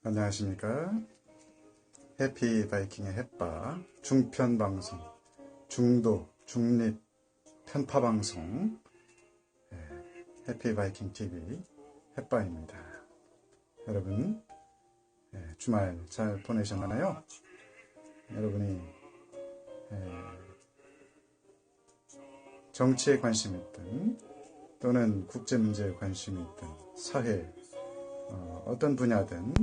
안녕하십니까. 해피 바이킹의 햇바 중편방송, 중도, 중립 편파방송 해피 바이킹 TV 햇바입니다. 여러분 주말 잘 보내셨나요? 여러분이 정치에 관심이 있든 또는 국제문제에 관심이 있든 사회 어떤 분야든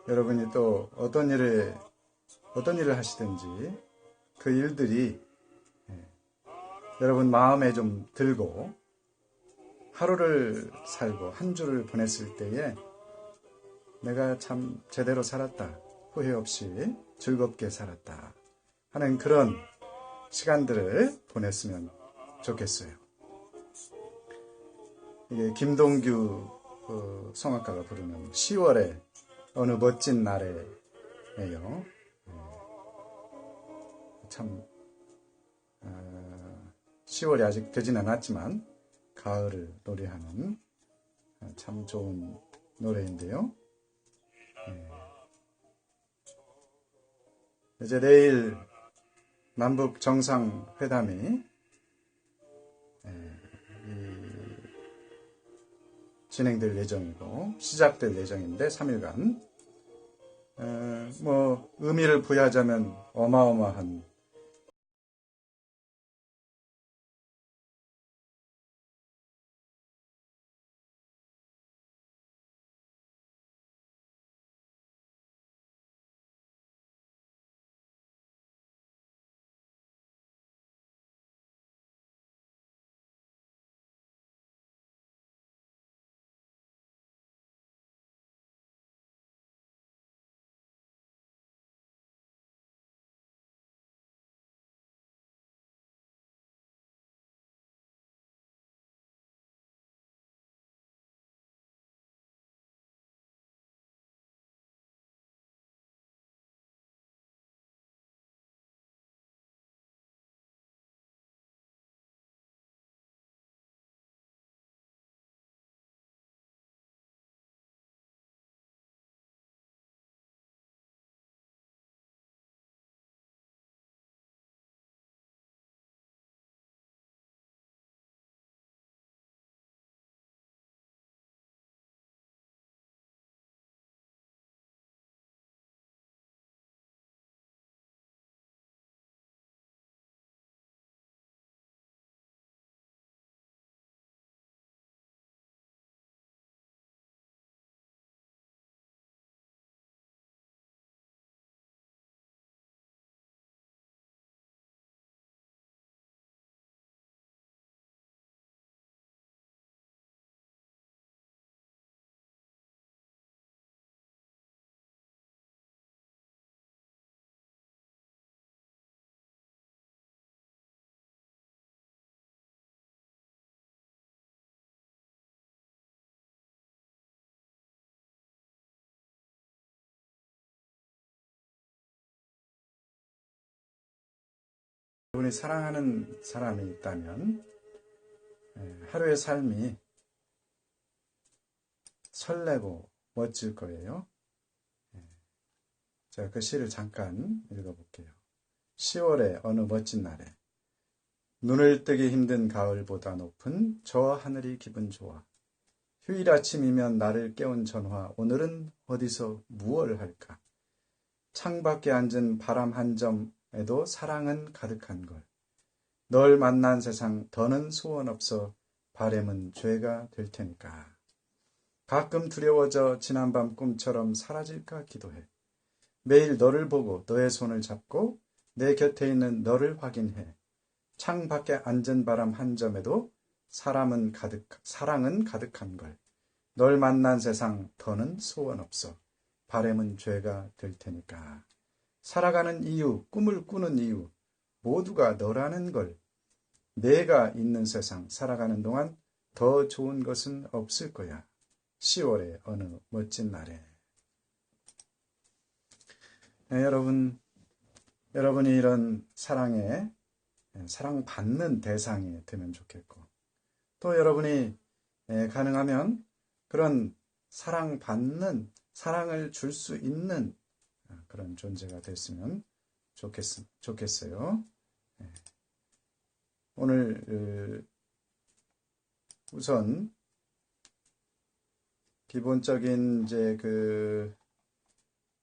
여러분이 또 어떤 일을 하시든지 그 일들이 여러분 마음에 좀 들고 하루를 살고 한 주를 보냈을 때에 내가 참 제대로 살았다, 후회 없이 즐겁게 살았다 하는 그런 시간들을 보냈으면 좋겠어요. 이게 김동규 성악가가 부르는 10월의 어느 멋진 날에요. 참 10월이 아직 되진 않았지만 가을을 노래하는 참 좋은 노래인데요. 이제 내일 남북 정상회담이 진행될 예정이고 시작될 예정인데 3일간 의미를 부여하자면 어마어마한 여러분이 사랑하는 사람이 있다면 하루의 삶이 설레고 멋질 거예요. 제가 그 시를 잠깐 읽어볼게요. 10월의 어느 멋진 날에 눈을 뜨기 힘든 가을보다 높은 저 하늘이 기분 좋아. 휴일 아침이면 나를 깨운 전화. 오늘은 어디서 무얼 할까? 창밖에 앉은 바람 한 점에도 사랑은 가득한 걸. 널 만난 세상 더는 소원 없어. 바램은 죄가 될 테니까. 가끔 두려워져 지난밤 꿈처럼 사라질까 기도해. 매일 너를 보고 너의 손을 잡고 내 곁에 있는 너를 확인해. 창 밖에 앉은 바람 한 점에도 사랑은 가득한 걸. 널 만난 세상 더는 소원 없어. 바램은 죄가 될 테니까. 살아가는 이유, 꿈을 꾸는 이유, 모두가 너라는 걸. 내가 있는 세상 살아가는 동안 더 좋은 것은 없을 거야. 10월의 어느 멋진 날에. 여러분이 이런 사랑받는 대상이 되면 좋겠고, 또 여러분이 가능하면 그런 사랑받는 사랑을 줄 수 있는 그런 존재가 됐으면 좋겠어요. 오늘 우선 기본적인 이제 그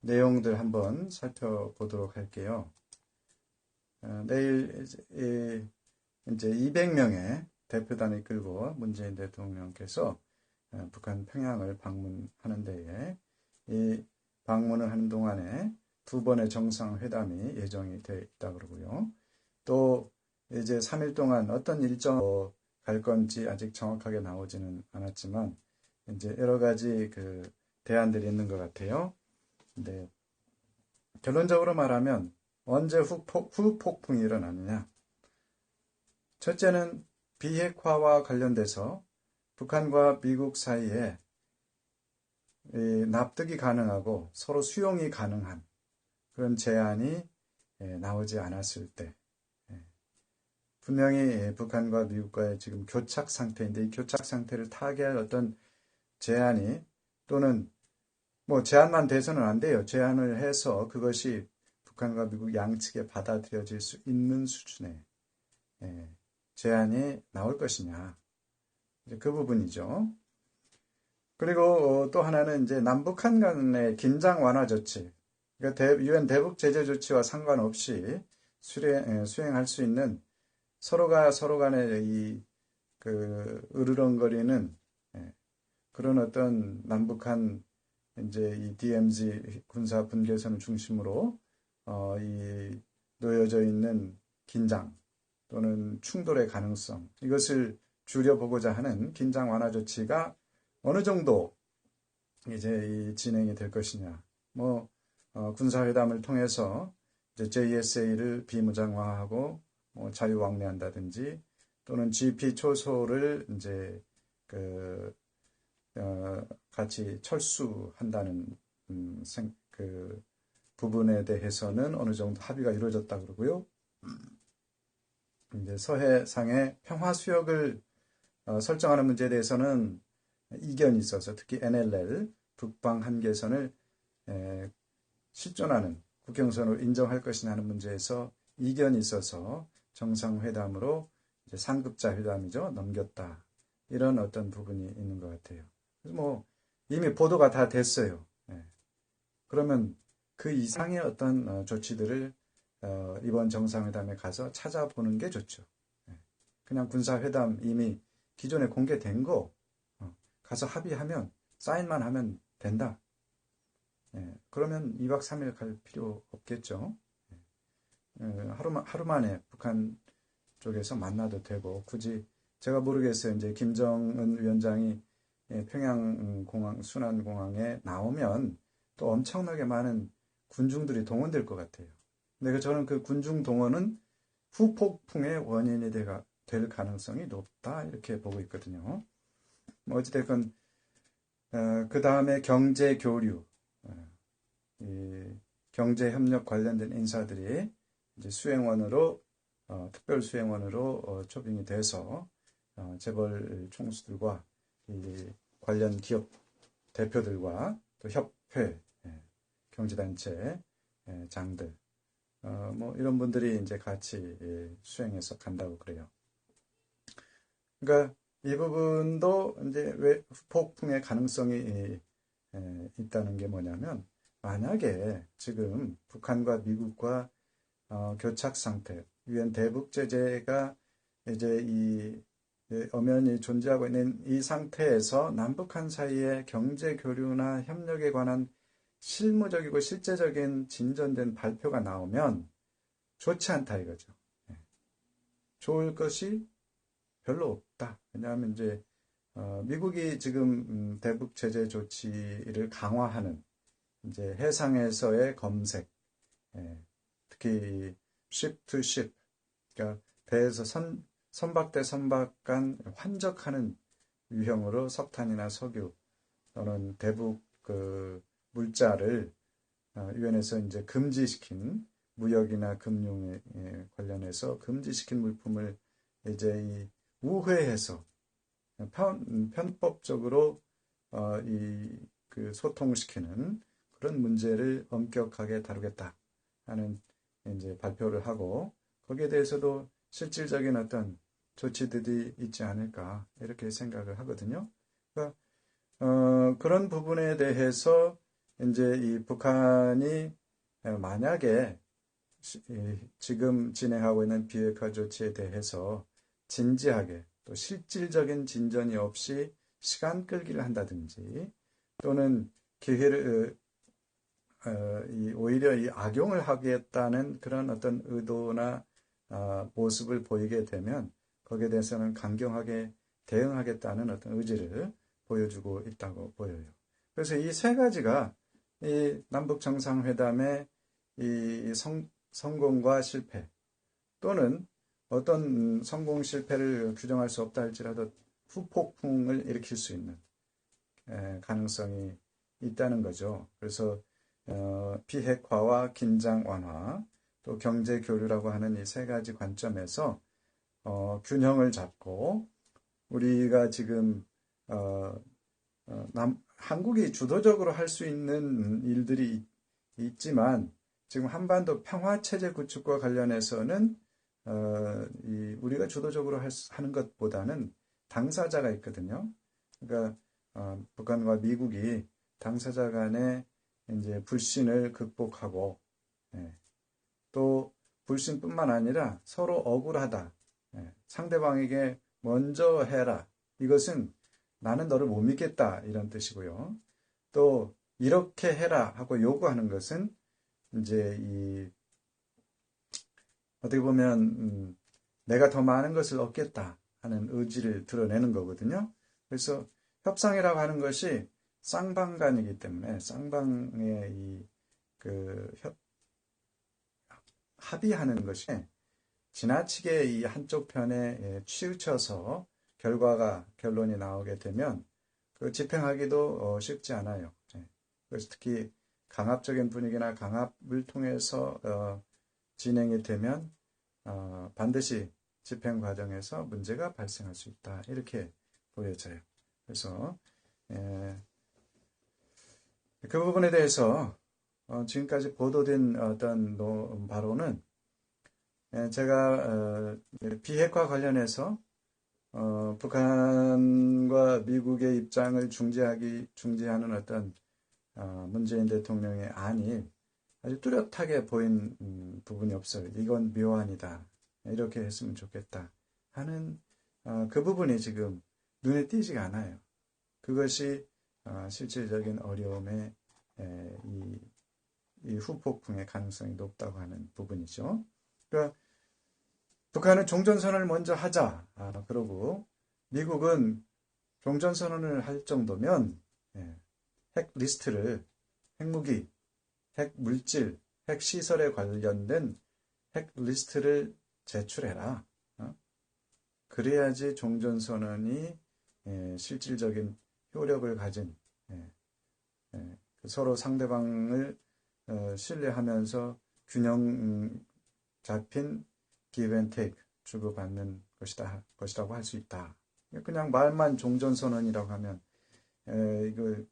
내용들 한번 살펴보도록 할게요. 내일 이제 200명의 대표단을 이끌고 문재인 대통령께서 북한 평양을 방문하는 데에 이 방문을 하는 동안에 2번의 정상회담이 예정이 되어 있다 그러고요. 또 이제 3일 동안 어떤 일정으로 갈 건지 아직 정확하게 나오지는 않았지만 이제 여러 가지 그 대안들이 있는 것 같아요. 근데 결론적으로 말하면 언제 후폭풍이 일어나느냐? 첫째는 비핵화와 관련돼서 북한과 미국 사이에 납득이 가능하고 서로 수용이 가능한 그런 제안이 나오지 않았을 때, 분명히 북한과 미국과의 지금 교착 상태인데 이 교착 상태를 타개할 어떤 제안이 또는 뭐 제안만 돼서는 안 돼요. 제안을 해서 그것이 북한과 미국 양측에 받아들여질 수 있는 수준의 제안이 나올 것이냐. 이제 그 부분이죠. 그리고 또 하나는 이제 남북한 간의 긴장 완화 조치, 그러니까 유엔 대북 제재 조치와 상관없이 수행할 수 있는 서로가 서로 간의 이 그 으르렁거리는 그런 어떤 남북한 이제 이 DMZ 군사 분계선을 중심으로 이 놓여져 있는 긴장 또는 충돌의 가능성, 이것을 줄여보고자 하는 긴장 완화 조치가 어느 정도 이제 이 진행이 될 것이냐. 뭐 군사회담을 통해서 이제 JSA를 비무장화하고 자유왕래한다든지 또는 GP 초소를 이제 같이 철수한다는 그 부분에 대해서는 어느 정도 합의가 이루어졌다 그러고요. 이제 서해상의 평화 수역을 설정하는 문제에 대해서는 이견이 있어서 특히 NLL 북방 한계선을 실존하는 국경선으로 인정할 것이냐 하는 문제에서 이견이 있어서 정상회담으로 이제 상급자 회담이죠. 넘겼다. 이런 어떤 부분이 있는 것 같아요. 그래서 뭐 이미 보도가 다 됐어요. 그러면 그 이상의 어떤 조치들을 이번 정상회담에 가서 찾아보는 게 좋죠. 그냥 군사회담 이미 기존에 공개된 거 가서 합의하면 사인만 하면 된다. 그러면 2박 3일 갈 필요 없겠죠. 하루 만에 북한 쪽에서 만나도 되고 굳이 제가 모르겠어요. 이제 김정은 위원장이 평양공항 순환공항에 나오면 또 엄청나게 많은 군중들이 동원될 것 같아요. 근데 저는 그 군중 동원은 후폭풍의 원인이 될 가능성이 높다 이렇게 보고 있거든요. 뭐 어찌됐건 그 다음에 경제 교류, 경제 협력 관련된 인사들이 이제 수행원으로 특별 수행원으로 초빙이 돼서 재벌 총수들과 이 관련 기업 대표들과 또 협회, 경제단체 장들 뭐 이런 분들이 이제 같이 수행해서 간다고 그래요. 그러니까 이 부분도 이제 왜 후폭풍의 가능성이 있다는 게 뭐냐면 만약에 지금 북한과 미국과 교착 상태, 유엔 대북 제재가 이제 이 엄연히 존재하고 있는 이 상태에서 남북한 사이의 경제 교류나 협력에 관한 실무적이고 실제적인 진전된 발표가 나오면 좋지 않다 이거죠. 좋을 것이 별로 없다. 왜냐하면 이제 미국이 지금 대북 제재 조치를 강화하는 이제 해상에서의 검색, 특히 ship to ship, 그러니까 배에서 선박 대 선박 간 환적하는 유형으로 석탄이나 석유 또는 대북 그 물자를 유엔에서 이제 금지시킨 무역이나 금융에 관련해서 금지시킨 물품을 이제 이 우회해서 편법적으로 그 소통시키는 그런 문제를 엄격하게 다루겠다 하는 이제 발표를 하고 거기에 대해서도 실질적인 어떤 조치들이 있지 않을까 이렇게 생각을 하거든요. 그러니까 그런 부분에 대해서 이제 이 북한이 만약에 지금 진행하고 있는 비핵화 조치에 대해서 진지하게 또 실질적인 진전이 없이 시간 끌기를 한다든지 또는 기회를 오히려 이 악용을 하겠다는 그런 어떤 의도나 모습을 보이게 되면 거기에 대해서는 강경하게 대응하겠다는 어떤 의지를 보여주고 있다고 보여요. 그래서 이 세 가지가 이 남북 정상회담의 이 성공과 실패 또는 어떤 성공 실패를 규정할 수 없다 할지라도 후폭풍을 일으킬 수 있는 가능성이 있다는 거죠. 그래서 비핵화와 긴장 완화 또 경제 교류라고 하는 이 세 가지 관점에서 균형을 잡고 우리가 지금 한국이 주도적으로 할 수 있는 일들이 있지만 지금 한반도 평화체제 구축과 관련해서는 우리가 주도적으로 하는 것보다는 당사자가 있거든요. 그러니까 북한과 미국이 당사자 간의 이제 불신을 극복하고 또 불신뿐만 아니라 서로 억울하다. 상대방에게 먼저 해라. 이것은 나는 너를 못 믿겠다. 이런 뜻이고요. 또 이렇게 해라 하고 요구하는 것은 이제 어떻게 보면 내가 더 많은 것을 얻겠다 하는 의지를 드러내는 거거든요. 그래서 협상이라고 하는 것이 쌍방간이기 때문에 쌍방의 합의하는 것이 지나치게 이 한쪽 편에 치우쳐서 결론이 나오게 되면 그 집행하기도 쉽지 않아요. 그래서 특히 강압적인 분위기나 강압을 통해서 진행이 되면 반드시 집행 과정에서 문제가 발생할 수 있다. 이렇게 보여져요. 그래서 그 부분에 대해서 지금까지 보도된 어떤 바로는 제가 비핵화 관련해서 북한과 미국의 입장을 중재하는 어떤 문재인 대통령의 안이 아주 뚜렷하게 보인 부분이 없어요. 이건 묘안이다. 이렇게 했으면 좋겠다 하는 그 부분이 지금 눈에 띄지가 않아요. 그것이 실질적인 어려움의 이 후폭풍의 가능성이 높다고 하는 부분이죠. 그러니까 북한은 종전선언을 먼저 하자. 그러고 미국은 종전선언을 할 정도면 핵 리스트를 핵무기, 핵물질, 핵시설에 관련된 핵 리스트를 제출해라. 그래야지 종전선언이 실질적인 효력을 가진 서로 상대방을 신뢰하면서 균형 잡힌 give and take 주고받는 것이라고 할 수 있다. 그냥 말만 종전선언이라고 하면 이거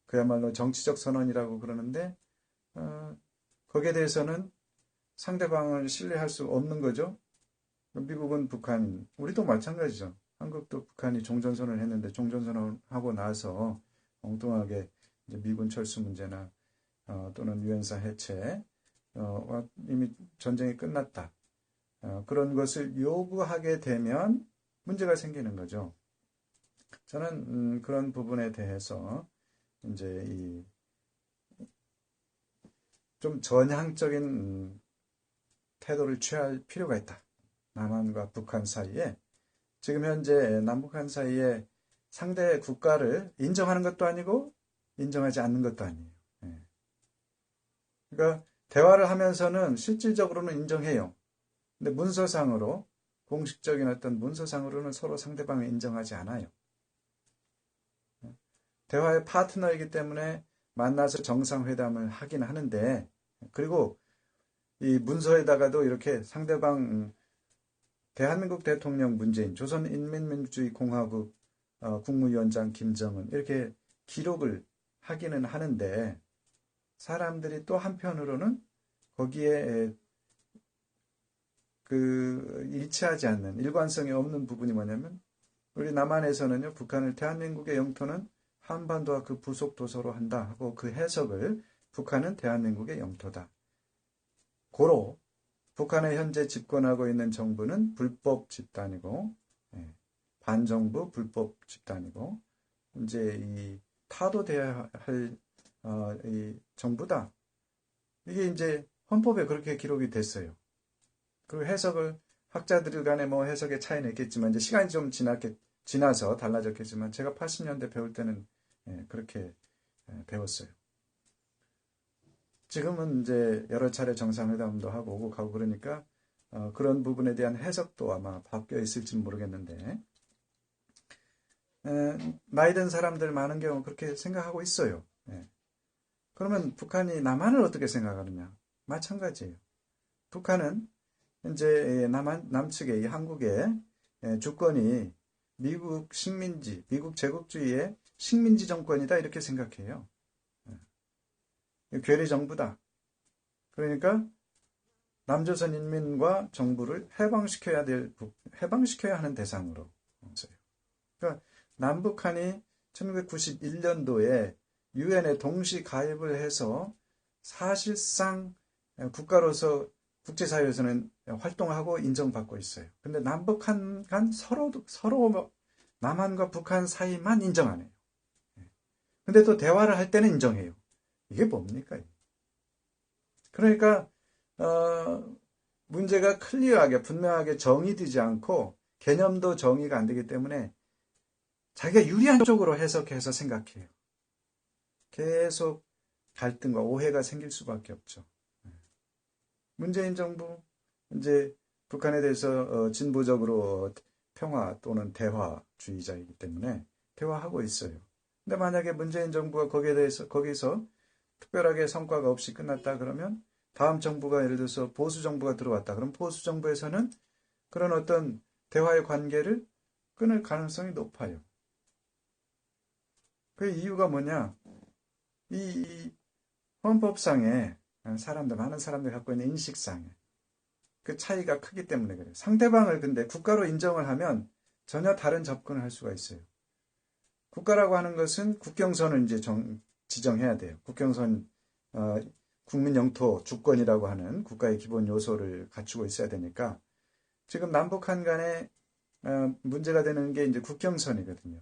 그야말로 정치적 선언이라고 그러는데 거기에 대해서는 상대방을 신뢰할 수 없는 거죠. 미국은 북한, 우리도 마찬가지죠. 한국도 북한이 종전선언을 했는데 종전선언하고 나서 엉뚱하게 이제 미군 철수 문제나 또는 유엔사 해체 이미 전쟁이 끝났다. 그런 것을 요구하게 되면 문제가 생기는 거죠. 저는 그런 부분에 대해서 이제 좀 전향적인 태도를 취할 필요가 있다. 남한과 북한 사이에 지금 현재 남북한 사이에 상대 국가를 인정하는 것도 아니고 인정하지 않는 것도 아니에요. 그러니까 대화를 하면서는 실질적으로는 인정해요. 근데 문서상으로 공식적인 어떤 문서상으로는 서로 상대방을 인정하지 않아요. 대화의 파트너이기 때문에 만나서 정상회담을 하긴 하는데 그리고 이 문서에다가도 이렇게 상대방 대한민국 대통령 문재인, 조선인민민주주의 공화국 국무위원장 김정은 이렇게 기록을 하기는 하는데 사람들이 또 한편으로는 거기에 일치하지 않는 일관성이 없는 부분이 뭐냐면 우리 남한에서는요, 북한을 대한민국의 영토는 한반도와 그 부속 도서로 한다 하고 그 해석을 북한은 대한민국의 영토다. 고로 북한의 현재 집권하고 있는 정부는 불법 집단이고 반정부 불법 집단이고 이제 이 타도돼야 할 이 정부다. 이게 이제 헌법에 그렇게 기록이 됐어요. 그 해석을 학자들 간에 뭐 해석의 차이는 있겠지만 이제 시간이 좀 지나서 달라졌겠지만 제가 80년대 배울 때는 그렇게 배웠어요. 지금은 이제 여러 차례 정상회담도 하고 오고 가고 그러니까 그런 부분에 대한 해석도 아마 바뀌어 있을지 모르겠는데 나이 든 사람들 많은 경우 그렇게 생각하고 있어요. 그러면 북한이 남한을 어떻게 생각하느냐? 마찬가지예요. 북한은 이제 남측의 이 한국의 주권이 미국 식민지, 미국 제국주의의 식민지 정권이다 이렇게 생각해요. 괴뢰 정부다. 그러니까 남조선 인민과 정부를 해방시켜야 하는 대상으로. 그러니까 남북한이 1991년도에 유엔에 동시 가입을 해서 사실상 국가로서 국제사회에서는 활동하고 인정받고 있어요. 근데 남북한 간 서로 남한과 북한 사이만 인정 안 해요. 근데 또 대화를 할 때는 인정해요. 이게 뭡니까? 그러니까 문제가 클리어하게 분명하게 정의되지 않고 개념도 정의가 안 되기 때문에 자기가 유리한 쪽으로 해석해서 생각해요. 계속 갈등과 오해가 생길 수밖에 없죠. 문재인 정부 이제 북한에 대해서 진보적으로 평화 또는 대화주의자이기 때문에 대화하고 있어요. 근데 만약에 문재인 정부가 거기서 특별하게 성과가 없이 끝났다 그러면 다음 정부가 예를 들어서 보수 정부가 들어왔다. 그럼 보수 정부에서는 그런 어떤 대화의 관계를 끊을 가능성이 높아요. 그 이유가 뭐냐? 이 헌법상에 많은 사람들이 갖고 있는 인식상에 그 차이가 크기 때문에 그래요. 상대방을 근데 국가로 인정을 하면 전혀 다른 접근을 할 수가 있어요. 국가라고 하는 것은 국경선을 이제 지정해야 돼요. 국경선, 국민 영토 주권이라고 하는 국가의 기본 요소를 갖추고 있어야 되니까 지금 남북한 간에 문제가 되는 게 이제 국경선이거든요.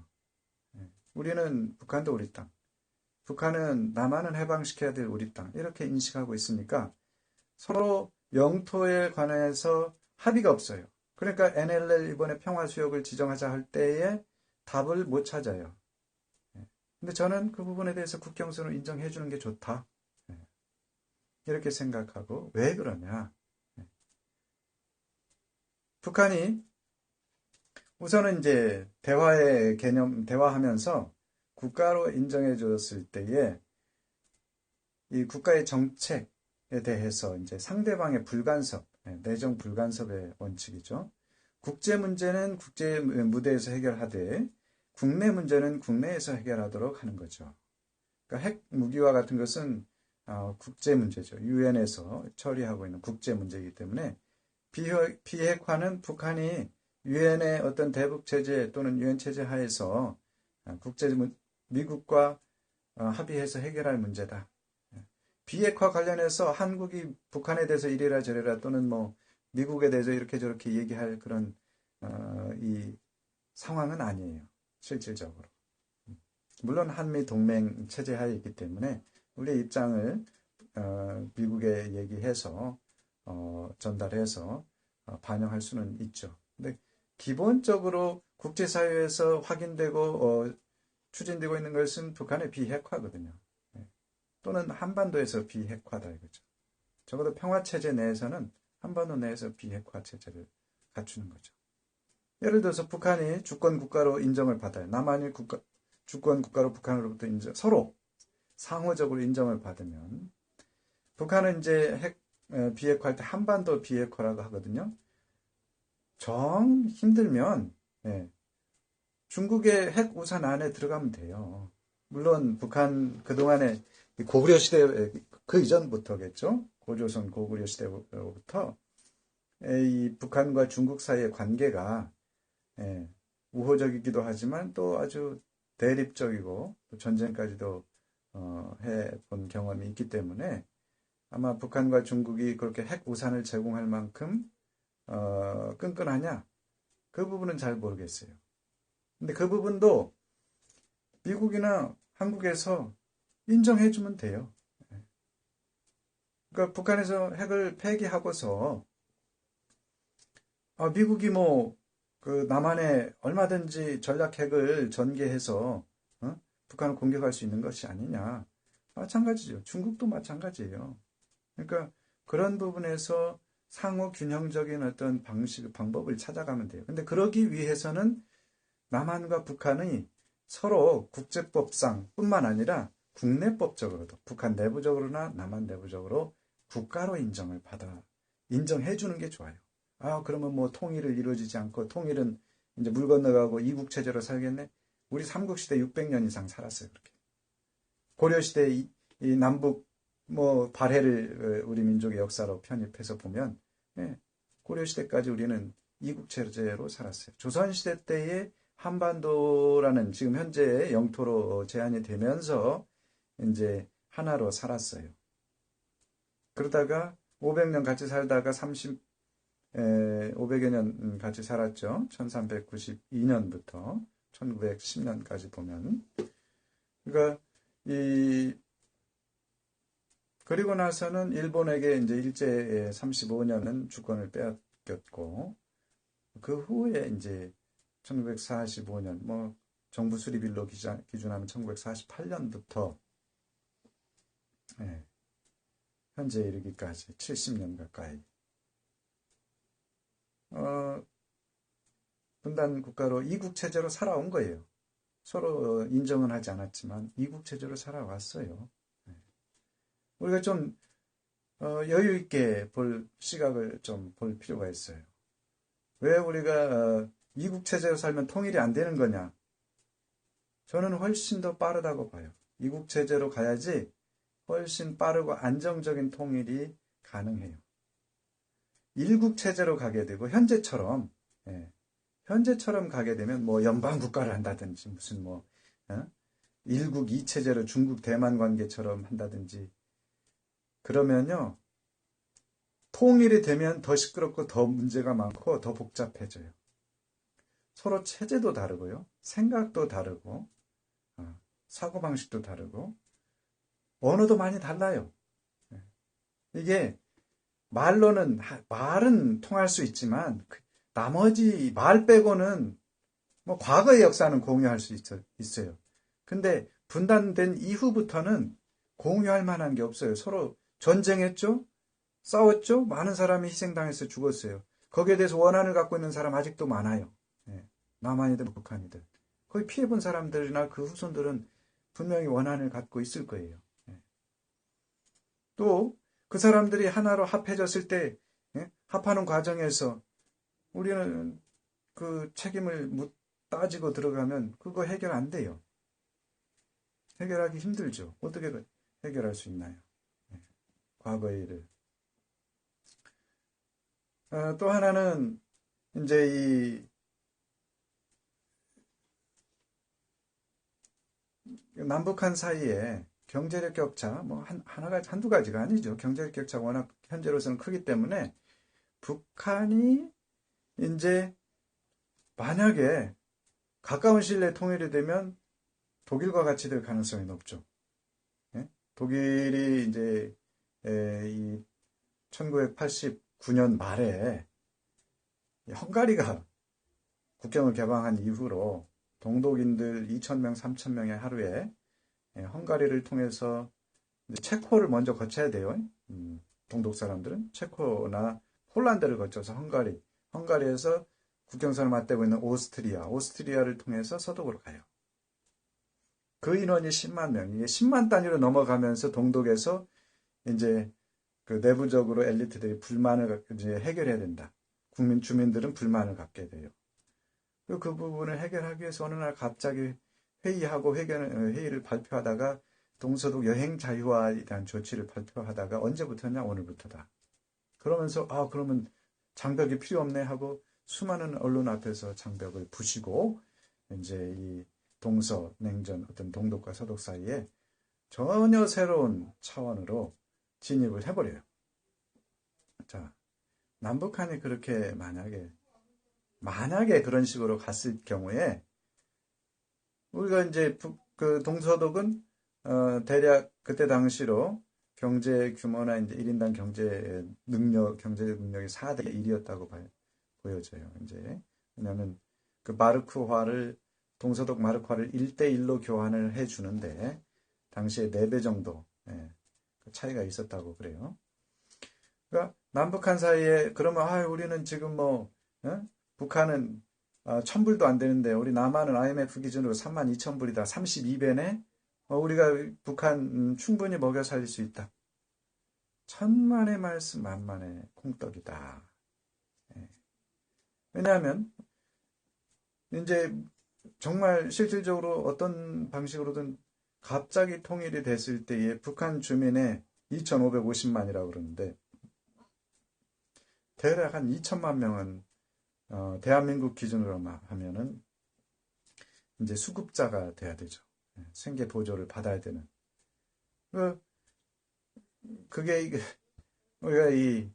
우리는 북한도 우리 땅, 북한은 남한은 해방시켜야 될 우리 땅 이렇게 인식하고 있으니까 서로 영토에 관해서 합의가 없어요. 그러니까 NLL 이번에 평화수역을 지정하자 할 때에 답을 못 찾아요. 근데 저는 그 부분에 대해서 국경선을 인정해 주는 게 좋다. 이렇게 생각하고 왜 그러냐. 북한이 우선은 이제 대화하면서 국가로 인정해 줬을 때에 이 국가의 정책에 대해서 이제 상대방의 불간섭, 내정 불간섭의 원칙이죠. 국제 문제는 국제 무대에서 해결하되 국내 문제는 국내에서 해결하도록 하는 거죠. 그러니까 핵 무기와 같은 것은 국제 문제죠. 유엔에서 처리하고 있는 국제 문제이기 때문에 비핵화는 북한이 유엔의 어떤 대북 체제 또는 유엔 체제 하에서 미국과 합의해서 해결할 문제다. 비핵화 관련해서 한국이 북한에 대해서 이래라 저래라 또는 뭐 미국에 대해서 이렇게 저렇게 얘기할 그런 이 상황은 아니에요. 실질적으로. 물론 한미 동맹 체제 하에 있기 때문에 우리의 입장을 미국에 얘기해서 전달해서 반영할 수는 있죠. 근데 기본적으로 국제사회에서 확인되고 추진되고 있는 것은 북한의 비핵화거든요. 또는 한반도에서 비핵화다 이거죠. 적어도 평화체제 내에서는 한반도 내에서 비핵화 체제를 갖추는 거죠. 예를 들어서 북한이 주권 국가로 인정을 받아요. 남한이 주권 국가로 북한으로부터 서로 상호적으로 인정을 받으면 북한은 이제 비핵화할 때 한반도 비핵화라고 하거든요. 정 힘들면 중국의 핵 우산 안에 들어가면 돼요. 물론 북한 그동안에 고구려 시대 그 이전부터겠죠. 고조선 고구려 시대부터 이 북한과 중국 사이의 관계가 우호적이기도 하지만 또 아주 대립적이고 또 전쟁까지도 해본 경험이 있기 때문에 아마 북한과 중국이 그렇게 핵 우산을 제공할 만큼 끈끈하냐? 그 부분은 잘 모르겠어요. 근데 그 부분도 미국이나 한국에서 인정해주면 돼요. 그러니까 북한에서 핵을 폐기하고서 미국이 그 남한에 얼마든지 전략 핵을 전개해서 북한을 공격할 수 있는 것이 아니냐. 마찬가지죠. 중국도 마찬가지예요. 그러니까 그런 부분에서 상호 균형적인 어떤 방법을 찾아가면 돼요. 근데 그러기 위해서는 남한과 북한이 서로 국제법상 뿐만 아니라 국내법적으로도 북한 내부적으로나 남한 내부적으로 국가로 인정해 주는 게 좋아요. 그러면 통일을 이루어지지 않고 통일은 이제 물 건너가고 이국체제로 살겠네? 우리 삼국시대 600년 이상 살았어요, 그렇게. 고려시대 이 남북 발해를 우리 민족의 역사로 편입해서 보면, 고려시대까지 우리는 이국체제로 살았어요. 조선시대 때의 한반도라는 지금 현재의 영토로 제한이 되면서 이제 하나로 살았어요. 그러다가 500년 같이 살다가 500여 년 같이 살았죠. 1392년부터 1910년까지 보면. 그러니까 그리고 나서는 일본에게 이제 일제 35년은 주권을 빼앗겼고, 그 후에 이제 1945년, 정부 수립일로 기준하면 1948년부터 현재 이르기까지 70년 가까이 분단 국가로 이국체제로 살아온 거예요. 서로 인정은 하지 않았지만 이국체제로 살아왔어요. 우리가 좀 여유 있게 볼 시각을 좀 볼 필요가 있어요. 왜 우리가 이국체제로 살면 통일이 안 되는 거냐? 저는 훨씬 더 빠르다고 봐요. 이국체제로 가야지 훨씬 빠르고 안정적인 통일이 가능해요. 일국체제로 가게 되고 현재처럼 가게 되면 연방국가를 한다든지 무슨 일국 이체제로 중국 대만 관계처럼 한다든지 그러면요 통일이 되면 더 시끄럽고 더 문제가 많고 더 복잡해져요. 서로 체제도 다르고요. 생각도 다르고 사고방식도 다르고 언어도 많이 달라요. 이게 말은 통할 수 있지만 나머지 말 빼고는 과거의 역사는 공유할 수 있어요. 근데 분단된 이후부터는 공유할 만한 게 없어요. 서로 전쟁했죠? 싸웠죠? 많은 사람이 희생당해서 죽었어요. 거기에 대해서 원한을 갖고 있는 사람 아직도 많아요. 남한이든 북한이든. 거기 피해본 사람들이나 그 후손들은 분명히 원한을 갖고 있을 거예요. 또 그 사람들이 하나로 합해졌을 때 합하는 과정에서 우리는 그 책임을 따지고 들어가면 그거 해결 안 돼요. 해결하기 힘들죠. 어떻게 해결할 수 있나요? 과거의 일을. 또 하나는 이제 남북한 사이에 경제력 격차, 한두 가지가 아니죠. 경제력 격차가 워낙 현재로서는 크기 때문에 북한이 이제 만약에 가까운 시일 내에 통일이 되면 독일과 같이 될 가능성이 높죠. 독일이 이제 1989년 말에 헝가리가 국경을 개방한 이후로 동독인들 2,000명, 3,000명의 하루에 헝가리를 통해서 체코를 먼저 거쳐야 돼요. 동독 사람들은 체코나 폴란드를 거쳐서 헝가리에서 국경선을 맞대고 있는 오스트리아를 통해서 서독으로 가요. 그 인원이 10만 명, 이게 10만 단위로 넘어가면서 동독에서 이제 그 내부적으로 엘리트들이 불만을 이제 해결해야 된다. 주민들은 불만을 갖게 돼요. 그 부분을 해결하기 위해서 어느 날 갑자기 회의하고 회의를 발표하다가 동서독 여행 자유화에 대한 조치를 발표하다가 언제부터냐? 오늘부터다. 그러면서 그러면 장벽이 필요 없네 하고 수많은 언론 앞에서 장벽을 부시고 이제 이 동서 냉전 어떤 동독과 서독 사이에 전혀 새로운 차원으로 진입을 해버려요. 자, 남북한이 그렇게 만약에 그런 식으로 갔을 경우에 우리가 이제 그 동서독은 대략 그때 당시로 경제 규모나 이제 1인당 경제 능력이 4대 1이었다고 보여져요. 이제 왜냐하면 그 동서독 마르크화를 1대 1로 교환을 해 주는데 당시에 4배 정도 그 차이가 있었다고 그래요. 그러니까 남북한 사이에 그러면 우리는 지금 북한은 1,000불도 안 되는데 우리 남한은 IMF 기준으로 32,000불이다. 32배네. 우리가 북한 충분히 먹여 살릴 수 있다. 천만의 말씀 만만의 콩떡이다. 왜냐하면 이제 정말 실질적으로 어떤 방식으로든 갑자기 통일이 됐을 때에 북한 주민의 2,550만이라고 그러는데 대략 한 2천만 명은 대한민국 기준으로 하면은 이제 수급자가 돼야 되죠. 생계 보조를 받아야 되는. 그게 우리가 이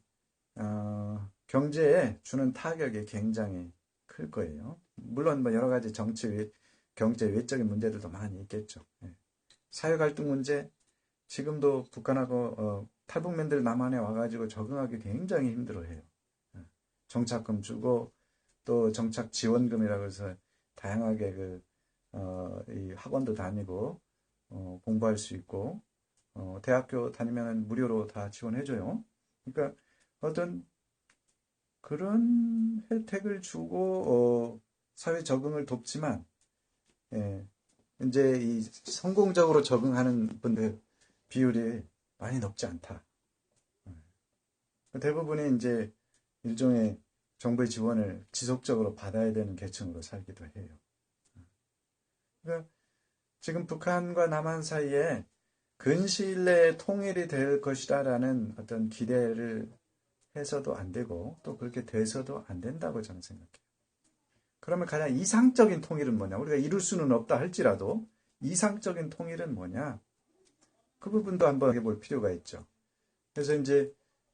경제에 주는 타격이 굉장히 클 거예요. 물론 여러 가지 경제 외적인 문제들도 많이 있겠죠. 사회 갈등 문제, 지금도 북한하고 탈북민들 남한에 와가지고 적응하기 굉장히 힘들어해요. 정착금 주고 또 정착 지원금이라고 해서 다양하게 이 학원도 다니고 공부할 수 있고 대학교 다니면 무료로 다 지원해줘요. 그러니까 어떤 그런 혜택을 주고 사회 적응을 돕지만 이제 이 성공적으로 적응하는 분들 비율이 많이 높지 않다. 대부분이 이제 일종의 정부의 지원을 지속적으로 받아야 되는 계층으로 살기도 해요. 그러니까 지금 북한과 남한 사이에 근시일 내에 통일이 될 것이다라는 어떤 기대를 해서도 안 되고 또 그렇게 돼서도 안 된다고 저는 생각해요. 그러면 가장 이상적인 통일은 뭐냐? 우리가 이룰 수는 없다 할지라도 이상적인 통일은 뭐냐? 그 부분도 한번 해볼 필요가 있죠. 그래서 이제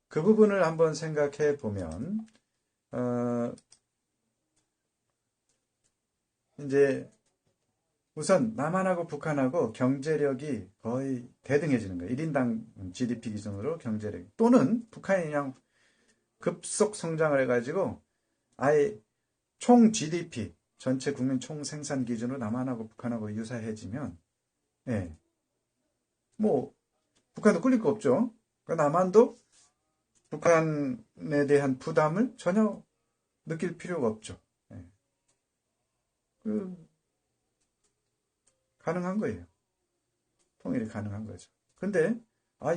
그 부분을 한번 생각해 보면 이제 우선 남한하고 북한하고 경제력이 거의 대등해지는 거예요. 1인당 GDP 기준으로 경제력. 또는 북한이 그냥 급속 성장을 해가지고 아예 총 GDP, 전체 국민 총 생산 기준으로 남한하고 북한하고 유사해지면 북한도 꿀릴 거 없죠. 그러니까 남한도 북한에 대한 부담을 전혀 느낄 필요가 없죠. 가능한 거예요. 통일이 가능한 거죠. 근데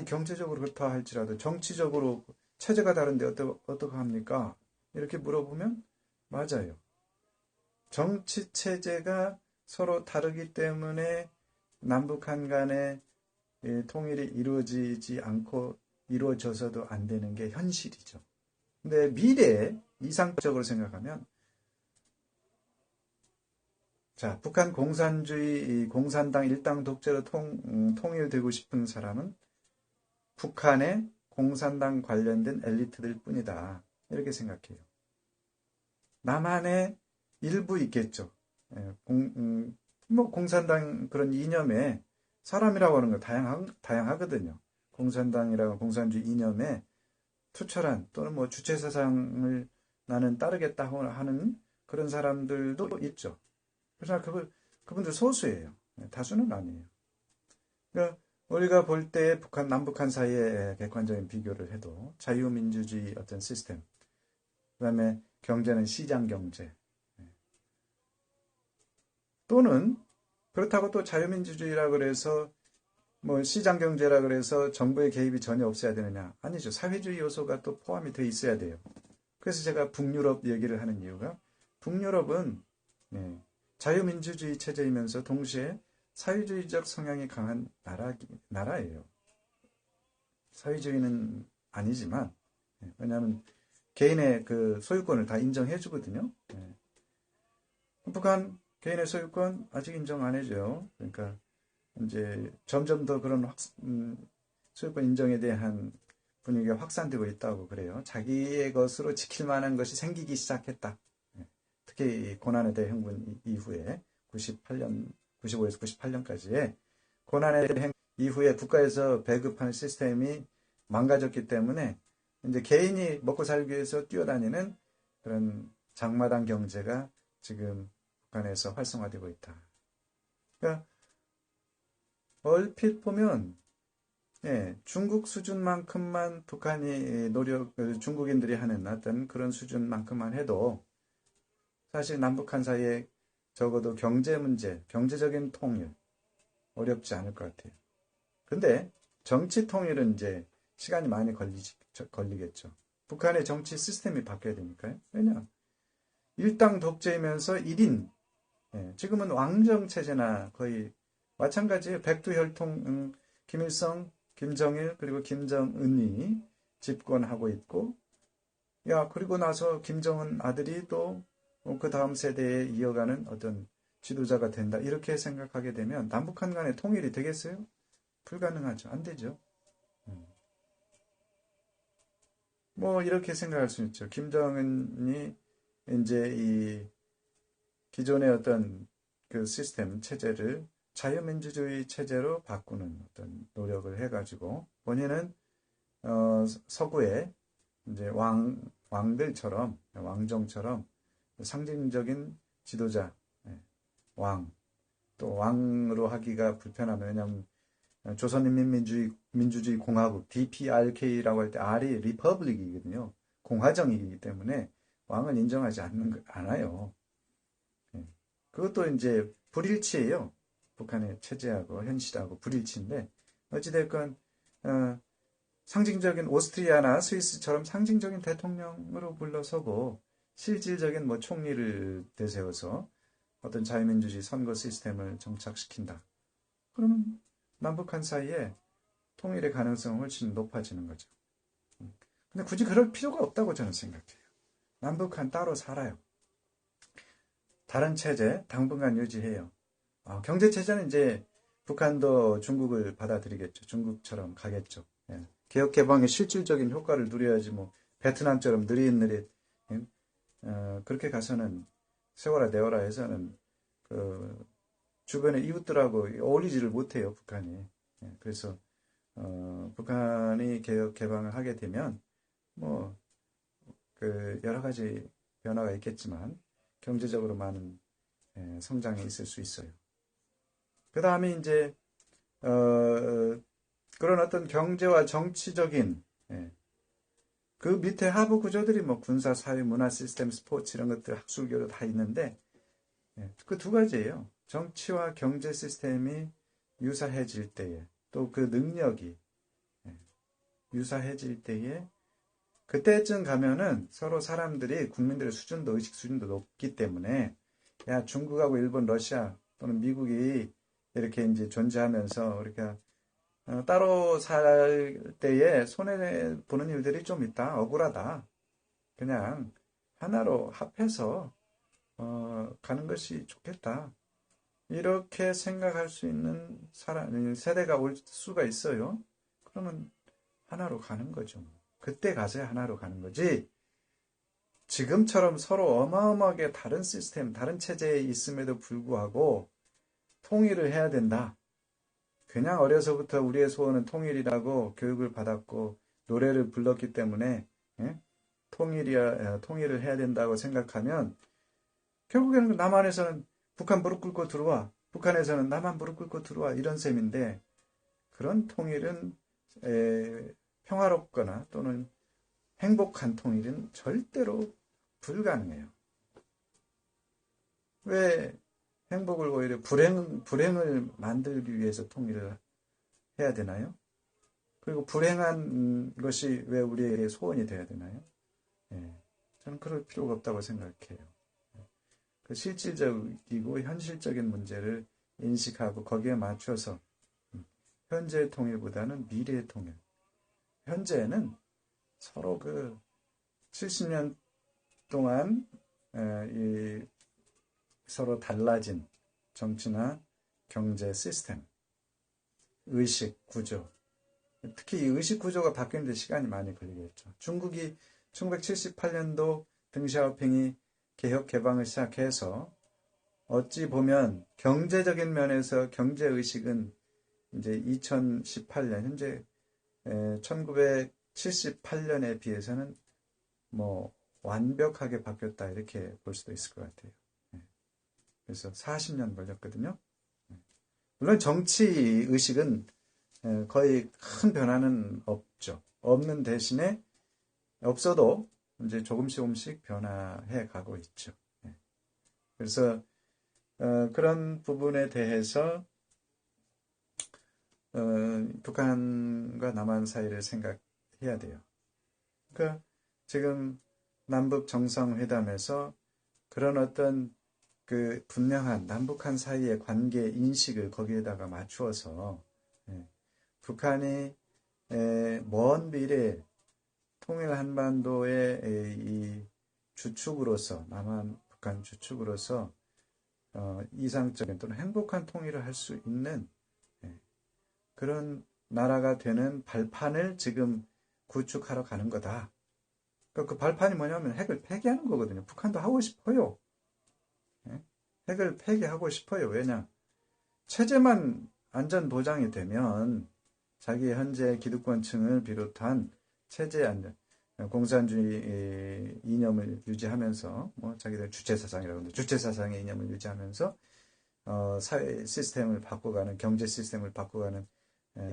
경제적으로 그렇다 할지라도 정치적으로 체제가 다른데 어떻게 합니까? 이렇게 물어보면 맞아요. 정치 체제가 서로 다르기 때문에 남북한 간의 통일이 이루어지지 않고 이루어져서도 안 되는 게 현실이죠. 근데 미래에 이상적으로 생각하면 자, 북한 공산주의, 공산당 일당 독재로 통일되고 싶은 사람은 북한의 공산당 관련된 엘리트들 뿐이다. 이렇게 생각해요. 남한에 일부 있겠죠. 공산당 그런 이념에 사람이라고 하는 거 다양하거든요. 공산당이라고 공산주의 이념에 투철한 또는 주체사상을 나는 따르겠다 하는 그런 사람들도 있죠. 그러나 그분들 소수예요. 다수는 아니에요. 그러니까 우리가 볼 때 남북한 사이의 객관적인 비교를 해도 자유민주주의 어떤 시스템, 그 다음에 경제는 시장 경제, 또는 그렇다고 또 자유민주주의라 그래서 시장 경제라 그래서 정부의 개입이 전혀 없어야 되느냐? 아니죠. 사회주의 요소가 또 포함이 돼 있어야 돼요. 그래서 제가 북유럽 얘기를 하는 이유가 북유럽은 자유민주주의 체제이면서 동시에 사회주의적 성향이 강한 나라예요. 사회주의는 아니지만, 왜냐하면 개인의 그 소유권을 다 인정해 주거든요. 북한 개인의 소유권 아직 인정 안 해줘요. 그러니까 이제 점점 더 그런 소유권 인정에 대한 분위기가 확산되고 있다고 그래요. 자기의 것으로 지킬 만한 것이 생기기 시작했다. 특히 고난의 대행군 이후에 95에서 98년까지의 고난의 대행 이후에 국가에서 배급하는 시스템이 망가졌기 때문에 이제 개인이 먹고 살기 위해서 뛰어다니는 그런 장마당 경제가 지금 북한에서 활성화되고 있다. 그러니까 얼핏 보면 중국 수준만큼만 북한이 중국인들이 하는 어떤 그런 수준만큼만 해도 사실 남북한 사이에 적어도 경제 문제, 경제적인 통일 어렵지 않을 것 같아요. 근데 정치 통일은 이제 시간이 많이 걸리겠죠. 북한의 정치 시스템이 바뀌어야 되니까요. 왜냐? 일당 독재이면서 1인, 지금은 왕정 체제나 거의 마찬가지예요. 백두혈통, 김일성, 김정일, 그리고 김정은이 집권하고 있고, 그리고 나서 김정은 아들이 또 그 다음 세대에 이어가는 어떤 지도자가 된다. 이렇게 생각하게 되면 남북한 간의 통일이 되겠어요? 불가능하죠. 안 되죠. 뭐 이렇게 생각할 수 있죠. 김정은이 이제 이 기존의 어떤 그 시스템 체제를 자유민주주의 체제로 바꾸는 어떤 노력을 해가지고 본인은 서구의 이제 왕들처럼 왕정처럼 상징적인 지도자, 왕, 또 왕으로 하기가 불편하면 왜냐하면 조선인민민주주의 공화국 DPRK라고 할 때 R이 리퍼블릭이거든요. 공화정이기 때문에 왕은 인정하지 않아요. 그것도 이제 불일치예요. 북한의 체제하고 현실하고 불일치인데 어찌됐건 상징적인 오스트리아나 스위스처럼 상징적인 대통령으로 물러서고 실질적인 뭐 총리를 내세워서 어떤 자유민주주의 선거 시스템을 정착시킨다. 그러면 남북한 사이에 통일의 가능성은 훨씬 높아지는 거죠. 근데 굳이 그럴 필요가 없다고 저는 생각해요. 남북한 따로 살아요. 다른 체제 당분간 유지해요. 경제체제는 이제 북한도 중국을 받아들이겠죠. 중국처럼 가겠죠. 개혁 개방의 실질적인 효과를 누려야지 뭐 베트남처럼 느릿느릿 그렇게 가서는 세워라 내워라 해서는 그 주변의 이웃들하고 어울리지를 못해요. 북한이. 그래서 북한이 개혁 개방을 하게 되면 뭐 그 여러 가지 변화가 있겠지만 경제적으로 많은 성장이 있을 수 있어요. 그 다음에 이제 그런 어떤 경제와 정치적인 그 밑에 하부 구조들이 뭐 군사, 사회, 문화 시스템, 스포츠 이런 것들 학술교류 다 있는데 그 두 가지예요. 정치와 경제 시스템이 유사해질 때에 또 그 능력이 유사해질 때에 그때쯤 가면은 서로 사람들이 국민들의 수준도 의식 수준도 높기 때문에 중국하고 일본, 러시아 또는 미국이 이렇게 이제 존재하면서 우리가 따로 살 때에 손해 보는 일들이 좀 있다. 억울하다. 그냥 하나로 합해서 가는 것이 좋겠다. 이렇게 생각할 수 있는 세대가 올 수가 있어요. 그러면 하나로 가는 거죠. 그때 가서야 하나로 가는 거지. 지금처럼 서로 어마어마하게 다른 시스템, 다른 체제에 있음에도 불구하고 통일을 해야 된다. 그냥 어려서부터 우리의 소원은 통일이라고 교육을 받았고 노래를 불렀기 때문에 통일을 해야 된다고 생각하면 결국에는 남한에서는 북한 무릎 꿇고 들어와, 북한에서는 남한 무릎 꿇고 들어와 이런 셈인데 그런 통일은 평화롭거나 또는 행복한 통일은 절대로 불가능해요. 왜 행복을 오히려 불행을 만들기 위해서 통일을 해야 되나요? 그리고 불행한 것이 왜 우리의 소원이 되어야 되나요? 저는 그럴 필요가 없다고 생각해요. 그 실질적이고 현실적인 문제를 인식하고 거기에 맞춰서 현재의 통일보다는 미래의 통일. 현재는 서로 그 70년 동안 서로 달라진 정치나 경제 시스템, 의식 구조, 특히 이 의식 구조가 바뀌는데 시간이 많이 걸리겠죠. 중국이 1978년도 덩샤오핑이 개혁 개방을 시작해서 어찌 보면 경제적인 면에서 경제 의식은 이제 2018년 현재 1978년에 비해서는 뭐 완벽하게 바뀌었다 이렇게 볼 수도 있을 것 같아요. 그래서 40년 걸렸거든요. 물론 정치 의식은 거의 큰 변화는 없죠. 없는 대신에 없어도 이제 조금씩 변화해 가고 있죠. 그래서 그런 부분에 대해서 북한과 남한 사이를 생각해야 돼요. 그러니까 지금 남북 정상회담에서 그런 어떤 그 분명한 남북한 사이의 관계 인식을 거기에다가 맞추어서 북한이 먼 미래 통일 한반도의 이 주축으로서 남한 북한 주축으로서 이상적인 또는 행복한 통일을 할 수 있는 그런 나라가 되는 발판을 지금 구축하러 가는 거다. 그 발판이 뭐냐면 핵을 폐기하는 거거든요. 북한도 하고 싶어요. 핵을 폐기하고 싶어요. 왜냐? 체제만 안전 보장이 되면 자기 현재 기득권층을 비롯한 체제 안전, 공산주의 이념을 유지하면서 뭐 자기들 주체 사상이라고 하는데 주체 사상의 이념을 유지하면서 사회 시스템을 바꿔가는 경제 시스템을 바꿔가는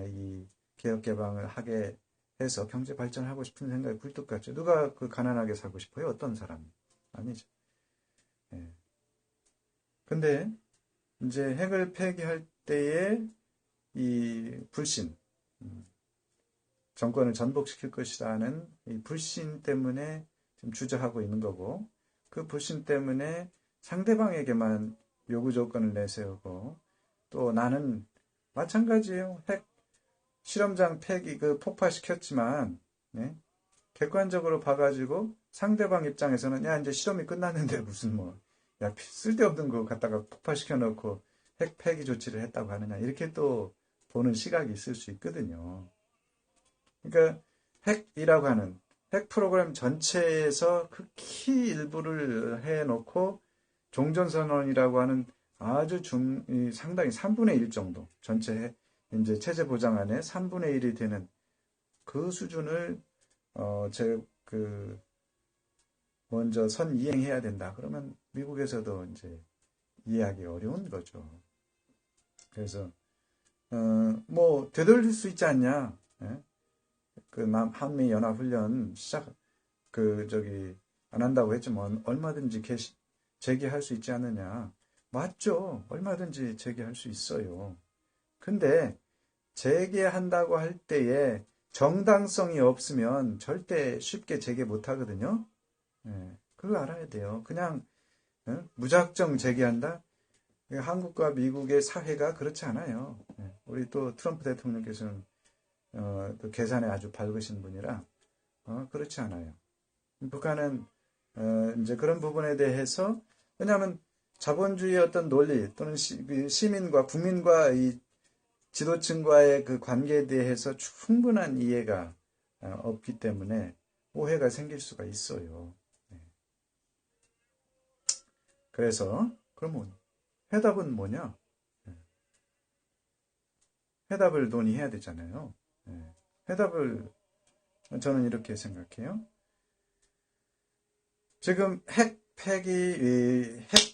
이 개혁 개방을 하게 해서 경제 발전하고 싶은 생각이 굴뚝 같죠. 누가 그 가난하게 살고 싶어요? 어떤 사람? 아니죠. 근데 이제 핵을 폐기할 때의 이 불신, 정권을 전복시킬 것이라는 이 불신 때문에 지금 주저하고 있는 거고, 그 불신 때문에 상대방에게만 요구 조건을 내세우고, 또 나는 마찬가지예요. 핵 실험장 폐기 그 폭파시켰지만, 객관적으로 봐가지고 상대방 입장에서는 야 이제 실험이 끝났는데 무슨 뭐 야 쓸데없는 거 갖다가 폭파시켜 놓고 핵 폐기 조치를 했다고 하느냐 이렇게 또 보는 시각이 있을 수 있거든요. 그러니까 핵이라고 하는 핵 프로그램 전체에서 극히 일부를 해놓고 종전선언이라고 하는 아주 상당히 3분의 1 정도 전체 이제 체제 보장 안에 3분의 1이 되는 그 수준을 먼저 선이행해야 된다. 그러면 미국에서도 이제 이해하기 어려운 거죠. 그래서 뭐 되돌릴 수 있지 않냐? 그 한미 연합 훈련 안 한다고 했지만 얼마든지 재개할 수 있지 않느냐? 맞죠. 얼마든지 재개할 수 있어요. 근데 재개한다고 할 때에 정당성이 없으면 절대 쉽게 재개 못 하거든요. 그걸 알아야 돼요. 그냥 무작정 재개한다? 한국과 미국의 사회가 그렇지 않아요. 우리 또 트럼프 대통령께서는 또 계산에 아주 밝으신 분이라 그렇지 않아요. 북한은 이제 그런 부분에 대해서 왜냐하면 자본주의의 어떤 논리 또는 시민과 국민과 이 지도층과의 그 관계에 대해서 충분한 이해가 없기 때문에 오해가 생길 수가 있어요. 그래서 그러면 해답은 뭐냐? 해답을 논의해야 되잖아요. 해답을 저는 이렇게 생각해요. 지금 핵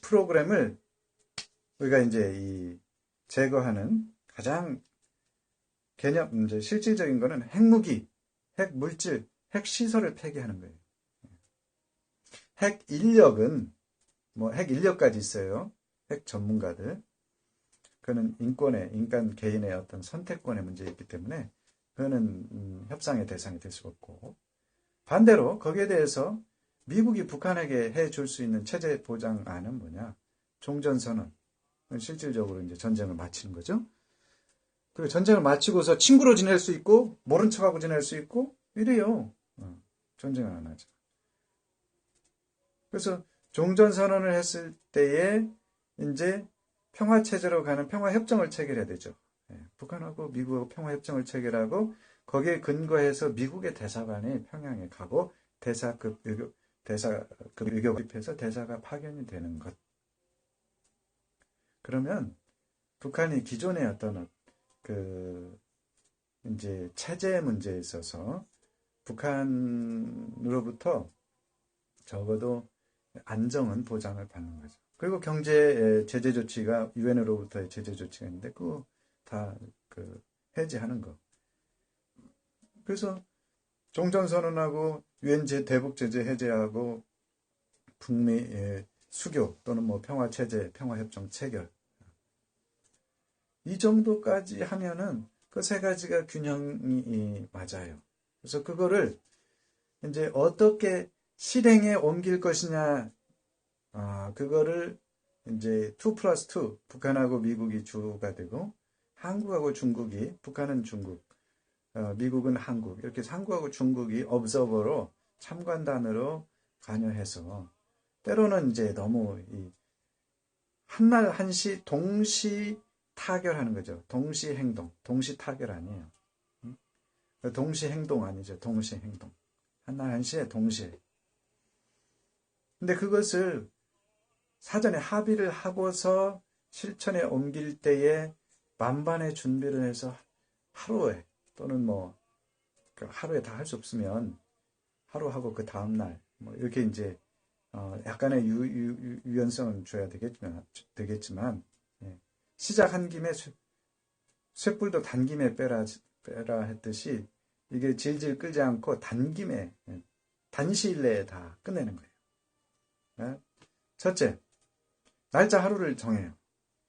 프로그램을 우리가 이제 제거하는 가장 이제 실질적인 거는 핵무기, 핵물질, 핵시설을 폐기하는 거예요. 핵 인력은 핵 인력까지 있어요. 핵 전문가들. 그거는 인간 개인의 어떤 선택권의 문제이기 때문에 그거는 협상의 대상이 될 수가 없고 반대로 거기에 대해서 미국이 북한에게 해줄 수 있는 체제 보장안은 뭐냐? 종전선언. 실질적으로 이제 전쟁을 마치는 거죠. 그리고 전쟁을 마치고서 친구로 지낼 수 있고, 모른 척하고 지낼 수 있고, 이래요. 전쟁을 안 하죠. 그래서 종전선언을 했을 때에 이제 평화체제로 가는 평화협정을 체결해야 되죠. 북한하고 미국하고 평화협정을 체결하고, 거기에 근거해서 미국의 대사관이 평양에 가고, 대사급 외교 입해서 대사가 파견이 되는 것. 그러면 북한이 기존의 어떤 이제 체제 문제에 있어서 북한으로부터 적어도 안정은 보장을 받는 거죠. 그리고 경제 제재 조치가 유엔으로부터의 제재 조치가 있는데 그거 다 해제하는 거. 그래서 종전선언하고 유엔 대북 제재 해제하고 북미 수교 또는 뭐 평화체제, 평화협정 체결. 이 정도까지 하면은 그 세 가지가 균형이 맞아요. 그래서 그거를 이제 어떻게 실행에 옮길 것이냐, 그거를 이제 2+2, 북한하고 미국이 주가 되고, 한국하고 중국이, 북한은 중국, 미국은 한국, 이렇게 해서 한국하고 중국이 observer로 참관단으로 관여해서, 때로는 이제 너무 한날 한시 동시 타결하는 거죠. 동시 행동, 동시 타결 아니에요. 동시 행동 아니죠. 동시 행동. 한날 한시에 동시에. 근데 그것을 사전에 합의를 하고서 실천에 옮길 때에 만반의 준비를 해서 하루에 또는 뭐 하루에 다 할 수 없으면 하루 하고 그 다음날 뭐 이렇게 이제 약간의 유연성은 줘야 되겠지만 시작한 김에 쇳불도 단 김에 빼라 했듯이 이게 질질 끌지 않고 단 김에 단시일 내에 다 끝내는 거예요. 첫째, 날짜 하루를 정해요.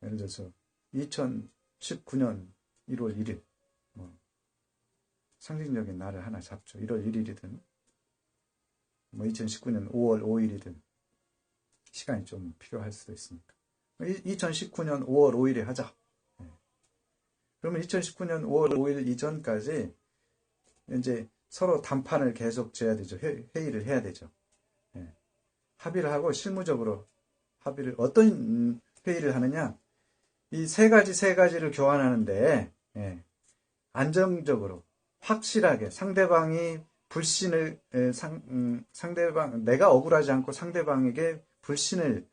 예를 들어서 2019년 1월 1일 상징적인 날을 하나 잡죠. 1월 1일이든 뭐 2019년 5월 5일이든 시간이 좀 필요할 수도 있으니까 2019년 5월 5일에 하자. 그러면 2019년 5월 5일 이전까지 이제 서로 담판을 계속 줘야 되죠. 회의를 해야 되죠. 합의를 하고 실무적으로 합의를 어떤 회의를 하느냐? 이 세 가지를 교환하는데 안정적으로 확실하게 상대방이 불신을 상대방 내가 억울하지 않고 상대방에게 불신을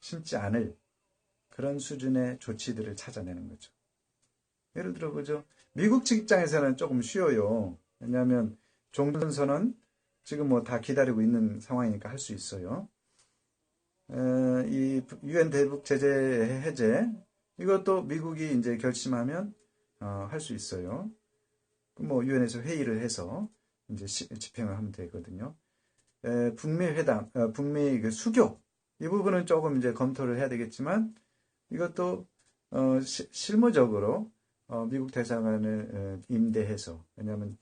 심지 않을 그런 수준의 조치들을 찾아내는 거죠. 예를 들어 보죠. 미국 측 입장에서는 조금 쉬워요. 왜냐하면 종전선언 지금 뭐 다 기다리고 있는 상황이니까 할 수 있어요. 이 유엔 대북 제재 해제 이것도 미국이 이제 결심하면 할 수 있어요. 뭐 유엔에서 회의를 해서 이제 집행을 하면 되거든요. 북미 회담, 북미 그 수교 이 부분은 조금 이제 검토를 해야 되겠지만 이것도 실무적으로 미국 대사관을 임대해서 왜냐하면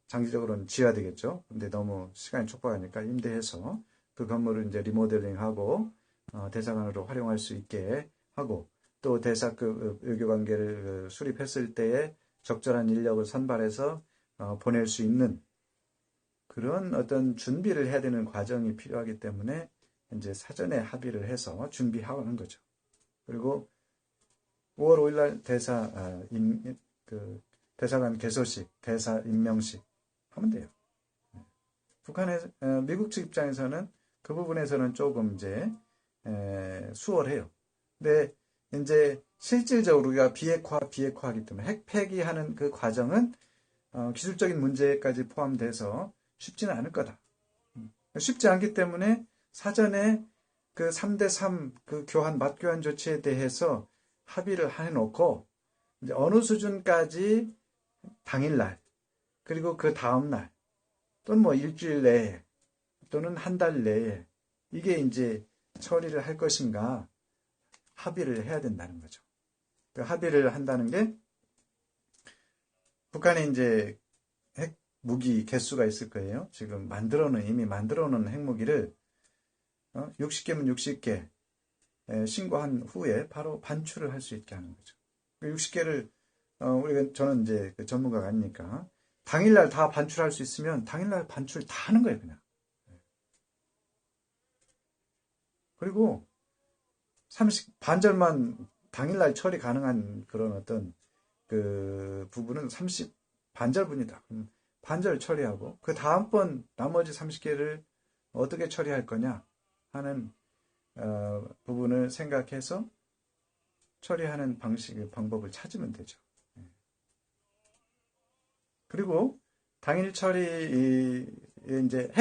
장기적으로는 지어야 되겠죠. 근데 너무 시간이 촉박하니까 임대해서 그 건물을 이제 리모델링하고 대사관으로 활용할 수 있게 하고 또 대사급 외교관계를 수립했을 때에 적절한 인력을 선발해서 보낼 수 있는 그런 어떤 준비를 해야 되는 과정이 필요하기 때문에 이제 사전에 합의를 해서 준비하는 거죠. 그리고 5월 5일 날 대사관 개소식, 대사 임명식 하면 돼요. 미국 측 입장에서는 그 부분에서는 조금 이제 수월해요. 근데 이제 실질적으로 우리가 비핵화하기 때문에 핵 폐기하는 그 과정은 기술적인 문제까지 포함돼서 쉽지는 않을 거다. 쉽지 않기 때문에 사전에 그 3대3 그 맞교환 조치에 대해서 합의를 해놓고 이제 어느 수준까지 당일날 그리고 그 다음날 또는 뭐 일주일 내에 또는 한 달 내에 이게 이제 처리를 할 것인가 합의를 해야 된다는 거죠. 그 합의를 한다는 게 북한이 이제 핵 무기 개수가 있을 거예요. 지금 이미 만들어 놓은 핵무기를 60개면 60개 신고한 후에 바로 반출을 할 수 있게 하는 거죠. 60개를 저는 이제 그 전문가가 아니니까 당일날 다 반출할 수 있으면 당일날 반출 다 하는 거예요, 그냥. 그리고 반절만 당일날 처리 가능한 그런 어떤 그 부분은 반절분이다. 반절 처리하고 그 다음번 나머지 30개를 어떻게 처리할 거냐 하는 부분을 생각해서 처리하는 방법을 찾으면 되죠. 그리고 당일 처리 이제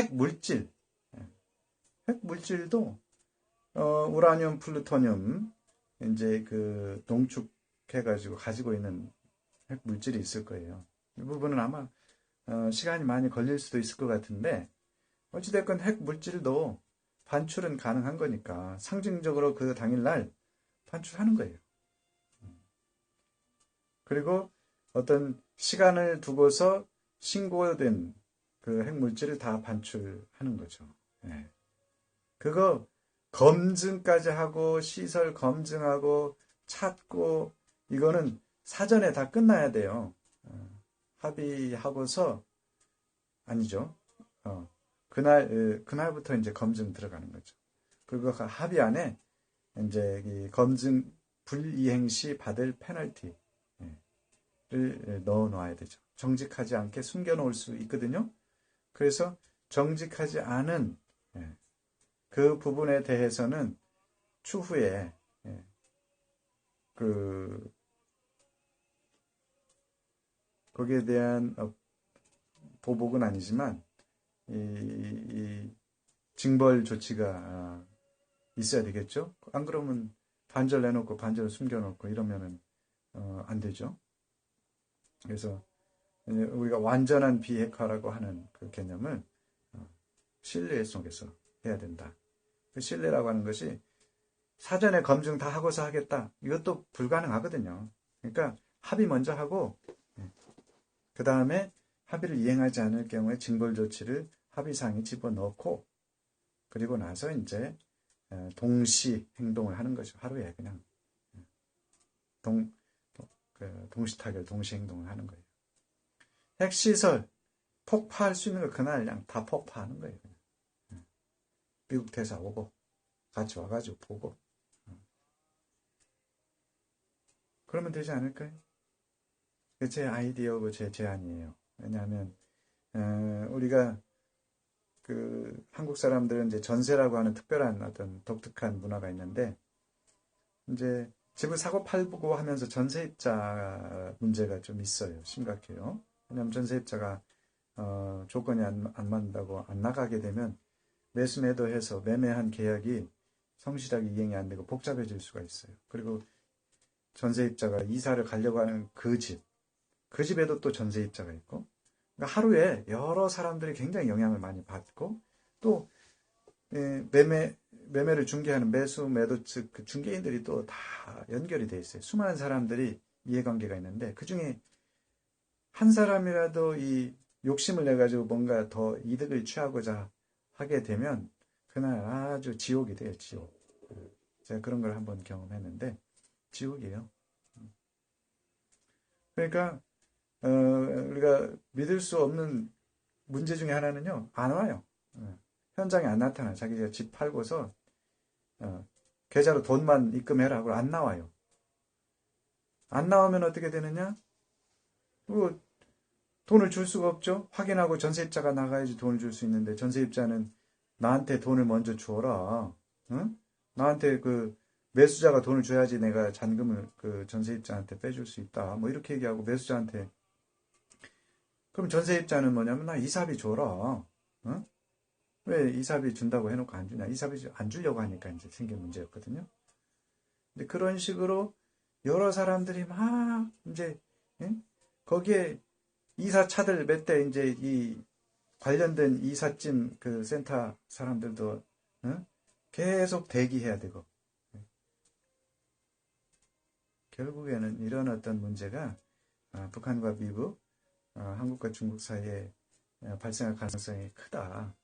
핵물질도 우라늄, 플루토늄 이제 그 농축해가지고 가지고 있는 핵물질이 있을 거예요. 이 부분은 아마 시간이 많이 걸릴 수도 있을 것 같은데 어찌됐건 핵물질도 반출은 가능한 거니까 상징적으로 그 당일날 반출하는 거예요. 그리고 어떤 시간을 두고서 신고된 그 핵물질을 다 반출하는 거죠. 네. 그거 검증까지 하고 시설 검증하고 찾고 이거는 사전에 다 끝나야 돼요. 합의하고서 아니죠. 그날부터 이제 검증 들어가는 거죠. 그리고 그 합의 안에 이제 이 검증 불이행 시 받을 페널티를 넣어 놓아야 되죠. 정직하지 않게 숨겨 놓을 수 있거든요. 그래서 정직하지 않은 그 부분에 대해서는 추후에 거기에 대한 보복은 아니지만 이 징벌 조치가 있어야 되겠죠. 안 그러면 반절 내놓고 반절 숨겨놓고 이러면은 안 되죠. 그래서 우리가 완전한 비핵화라고 하는 그 개념을 신뢰 속에서 해야 된다. 그 신뢰라고 하는 것이 사전에 검증 다 하고서 하겠다. 이것도 불가능하거든요. 그러니까 합의 먼저 하고 그 다음에 합의를 이행하지 않을 경우에 징벌 조치를 합의상에 집어넣고 그리고 나서 이제 동시 행동을 하는 거죠. 하루에 그냥 동시 타결, 동시 행동을 하는 거예요. 핵시설 폭파할 수 있는 거 그날 그냥 다 폭파하는 거예요. 미국 대사 오고 같이 와가지고 보고 그러면 되지 않을까요? 제 아이디어고 제 제안이에요. 왜냐하면 우리가 그 한국 사람들은 이제 전세라고 하는 특별한 어떤 독특한 문화가 있는데 이제 집을 사고 팔고 하면서 전세입자 문제가 좀 있어요. 심각해요. 왜냐하면 전세입자가 조건이 안 맞는다고 안 나가게 되면 매수 매도해서 매매한 계약이 성실하게 이행이 안 되고 복잡해질 수가 있어요. 그리고 전세입자가 이사를 가려고 하는 그 집에도 또 전세입자가 있고 그러니까 하루에 여러 사람들이 굉장히 영향을 많이 받고 또 매매를 중개하는 매수 매도 측 그 중개인들이 또 다 연결이 돼 있어요. 수많은 사람들이 이해관계가 있는데 그 중에 한 사람이라도 이 욕심을 내 가지고 뭔가 더 이득을 취하고자 하게 되면 그날 아주 지옥이 돼요. 지옥. 제가 그런 걸 한번 경험했는데 지옥이에요. 그러니까 우리가 믿을 수 없는 문제 중에 하나는요. 안 와요. 현장에 안 나타나요. 자기가 집 팔고서 계좌로 돈만 입금해라 하고 안 나와요. 안 나오면 어떻게 되느냐? 돈을 줄 수가 없죠. 확인하고 전세입자가 나가야지 돈을 줄 수 있는데 전세입자는 나한테 돈을 먼저 주어라. 응? 나한테 그 매수자가 돈을 줘야지 내가 잔금을 그 전세입자한테 빼줄 수 있다. 뭐 이렇게 얘기하고 매수자한테 그럼 전세입자는 뭐냐면 나 이사비 줘라. 응? 왜 이사비 준다고 해놓고 안 주냐? 이사비 안 주려고 하니까 이제 생긴 문제였거든요. 근데 그런 식으로 여러 사람들이 막 이제 거기에 이사차들 몇 대 이제 이 관련된 이삿짐 그 센터 사람들도 계속 대기해야 되고 결국에는 이런 어떤 문제가 북한과 미국, 한국과 중국 사이에 발생할 가능성이 크다.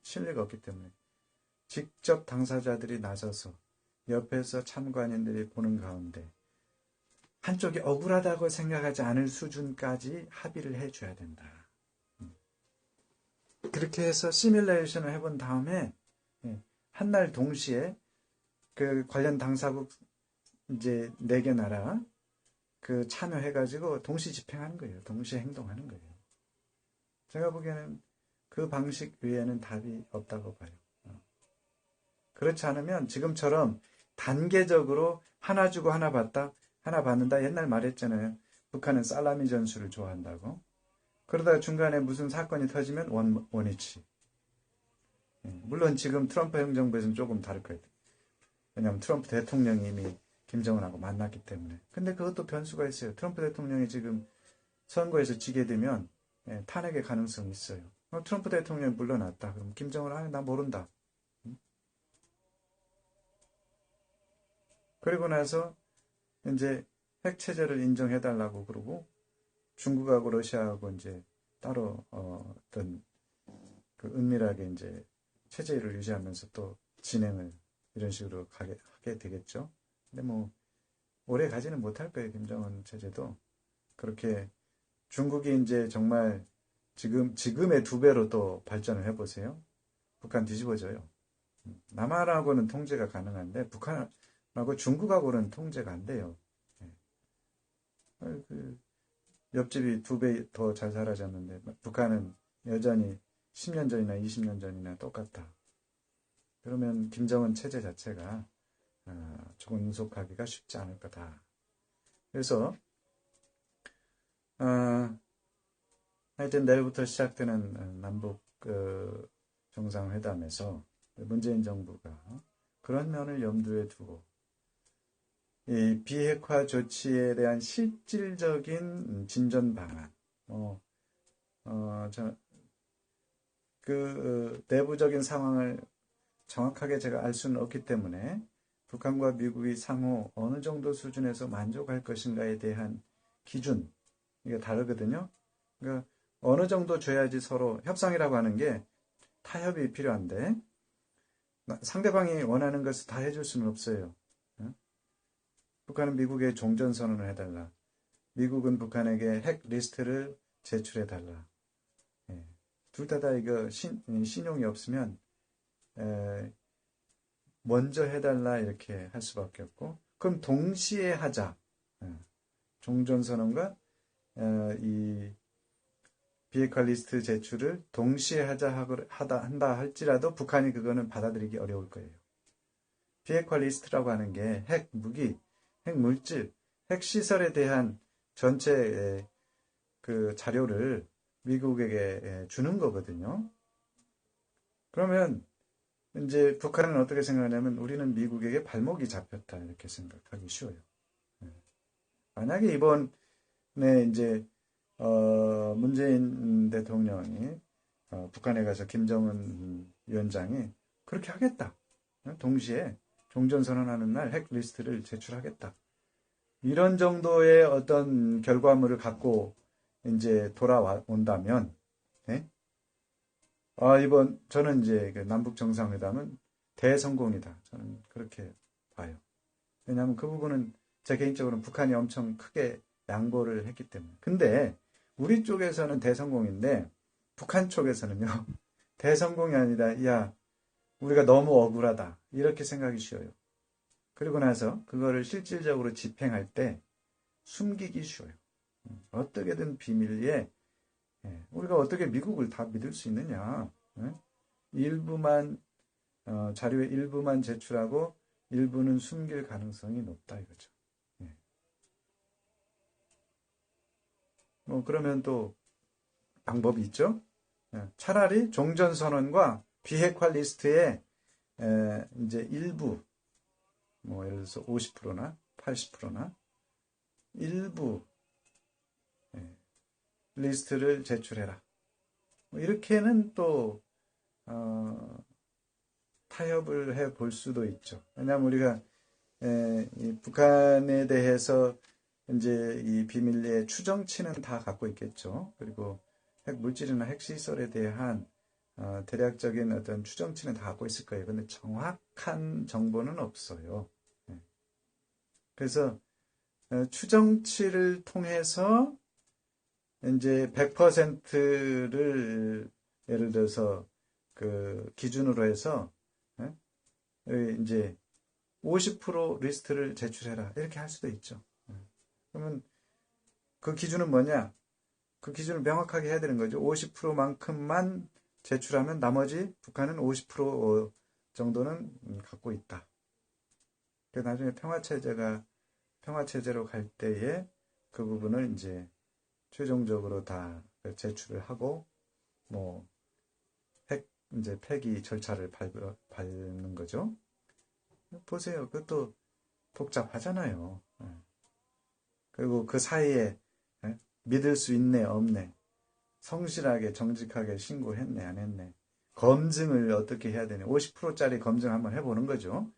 신뢰가 없기 때문에. 직접 당사자들이 나서서 옆에서 참관인들이 보는 가운데 한쪽이 억울하다고 생각하지 않을 수준까지 합의를 해줘야 된다. 그렇게 해서 시뮬레이션을 해본 다음에 한날 동시에 그 관련 당사국 이제 4개 나라 그 참여해가지고 동시 집행하는 거예요. 동시에 행동하는 거예요. 제가 보기에는 그 방식 외에는 답이 없다고 봐요. 그렇지 않으면 지금처럼 단계적으로 하나 주고 하나 받는다. 옛날 말했잖아요. 북한은 살라미 전술을 좋아한다고. 그러다가 중간에 무슨 사건이 터지면 원위치. 물론 지금 트럼프 행정부에서는 조금 다를 거예요. 왜냐하면 트럼프 대통령이 이미 김정은하고 만났기 때문에. 근데 그것도 변수가 있어요. 트럼프 대통령이 지금 선거에서 지게 되면 탄핵의 가능성이 있어요. 트럼프 대통령이 물러났다. 그럼 김정은, 나 모른다. 그리고 나서 이제 핵체제를 인정해달라고 그러고 중국하고 러시아하고 이제 따로 어떤 그 은밀하게 이제 체제를 유지하면서 또 진행을 이런 식으로 하게 되겠죠. 근데 뭐 오래 가지는 못할 거예요. 김정은 체제도. 그렇게 중국이 이제 정말 지금의 2배로 또 발전을 해보세요. 북한 뒤집어져요. 남한하고는 통제가 가능한데 북한하고 중국하고는 통제가 안 돼요. 그 옆집이 2배 더 잘 살아졌는데 북한은 여전히 10년 전이나 20년 전이나 똑같다. 그러면 김정은 체제 자체가 조금 운속하기가 쉽지 않을 거다. 그래서 하여튼 내일부터 시작되는 남북 정상회담에서 문재인 정부가 그런 면을 염두에 두고 이 비핵화 조치에 대한 실질적인 진전 방안, 내부적인 상황을 정확하게 제가 알 수는 없기 때문에 북한과 미국이 상호 어느 정도 수준에서 만족할 것인가에 대한 기준, 이게 다르거든요. 그러니까 어느 정도 줘야지 서로 협상이라고 하는 게 타협이 필요한데 상대방이 원하는 것을 다 해줄 수는 없어요. 북한은 미국에 종전선언을 해달라. 미국은 북한에게 핵 리스트를 제출해달라. 둘 다 이거 신용이 없으면 먼저 해달라 이렇게 할 수밖에 없고 그럼 동시에 하자. 종전선언과 이 비핵화 리스트 제출을 동시에 한다 할지라도 북한이 그거는 받아들이기 어려울 거예요. 비핵화 리스트라고 하는 게 핵 무기, 핵 물질, 핵 시설에 대한 전체 그 자료를 미국에게 주는 거거든요. 그러면 이제 북한은 어떻게 생각하냐면 우리는 미국에게 발목이 잡혔다 이렇게 생각하기 쉬워요. 만약에 이번에 이제 문재인 대통령이 북한에 가서 김정은 위원장이 그렇게 하겠다. 동시에 종전선언하는 날 핵 리스트를 제출하겠다. 이런 정도의 어떤 결과물을 갖고 이제 돌아온다면, 저는 이제 남북 정상회담은 대성공이다. 저는 그렇게 봐요. 왜냐하면 그 부분은 제 개인적으로는 북한이 엄청 크게 양보를 했기 때문에. 근데 우리 쪽에서는 대성공인데 북한 쪽에서는요. 대성공이 아니라 야 우리가 너무 억울하다. 이렇게 생각이 쉬워요. 그리고 나서 그거를 실질적으로 집행할 때 숨기기 쉬워요. 어떻게든 비밀리에 우리가 어떻게 미국을 다 믿을 수 있느냐. 일부만 자료의 일부만 제출하고 일부는 숨길 가능성이 높다 이거죠. 그러면 또 방법이 있죠. 차라리 종전선언과 비핵화 리스트에 이제 일부 예를 들어서 50%나 80%나 일부 리스트를 제출해라. 이렇게는 또 타협을 해 볼 수도 있죠. 왜냐하면 우리가 이 북한에 대해서 이제 이 비밀리에 추정치는 다 갖고 있겠죠. 그리고 핵 물질이나 핵 시설에 대한 대략적인 어떤 추정치는 다 갖고 있을 거예요. 근데 정확한 정보는 없어요. 예. 그래서 추정치를 통해서 이제 100%를 예를 들어서 그 기준으로 해서 이제 50% 리스트를 제출해라 이렇게 할 수도 있죠. 그러면 그 기준은 뭐냐? 그 기준을 명확하게 해야 되는 거죠. 50%만큼만 제출하면 나머지 북한은 50% 정도는 갖고 있다. 나중에 평화체제로 갈 때에 그 부분을 이제 최종적으로 다 제출을 하고 뭐 이제 폐기 절차를 밟는 거죠. 보세요. 그것도 복잡하잖아요. 그리고 그 사이에 믿을 수 있네, 없네. 성실하게, 정직하게 신고했네, 안 했네. 검증을 어떻게 해야 되네. 50%짜리 검증 한번 해보는 거죠.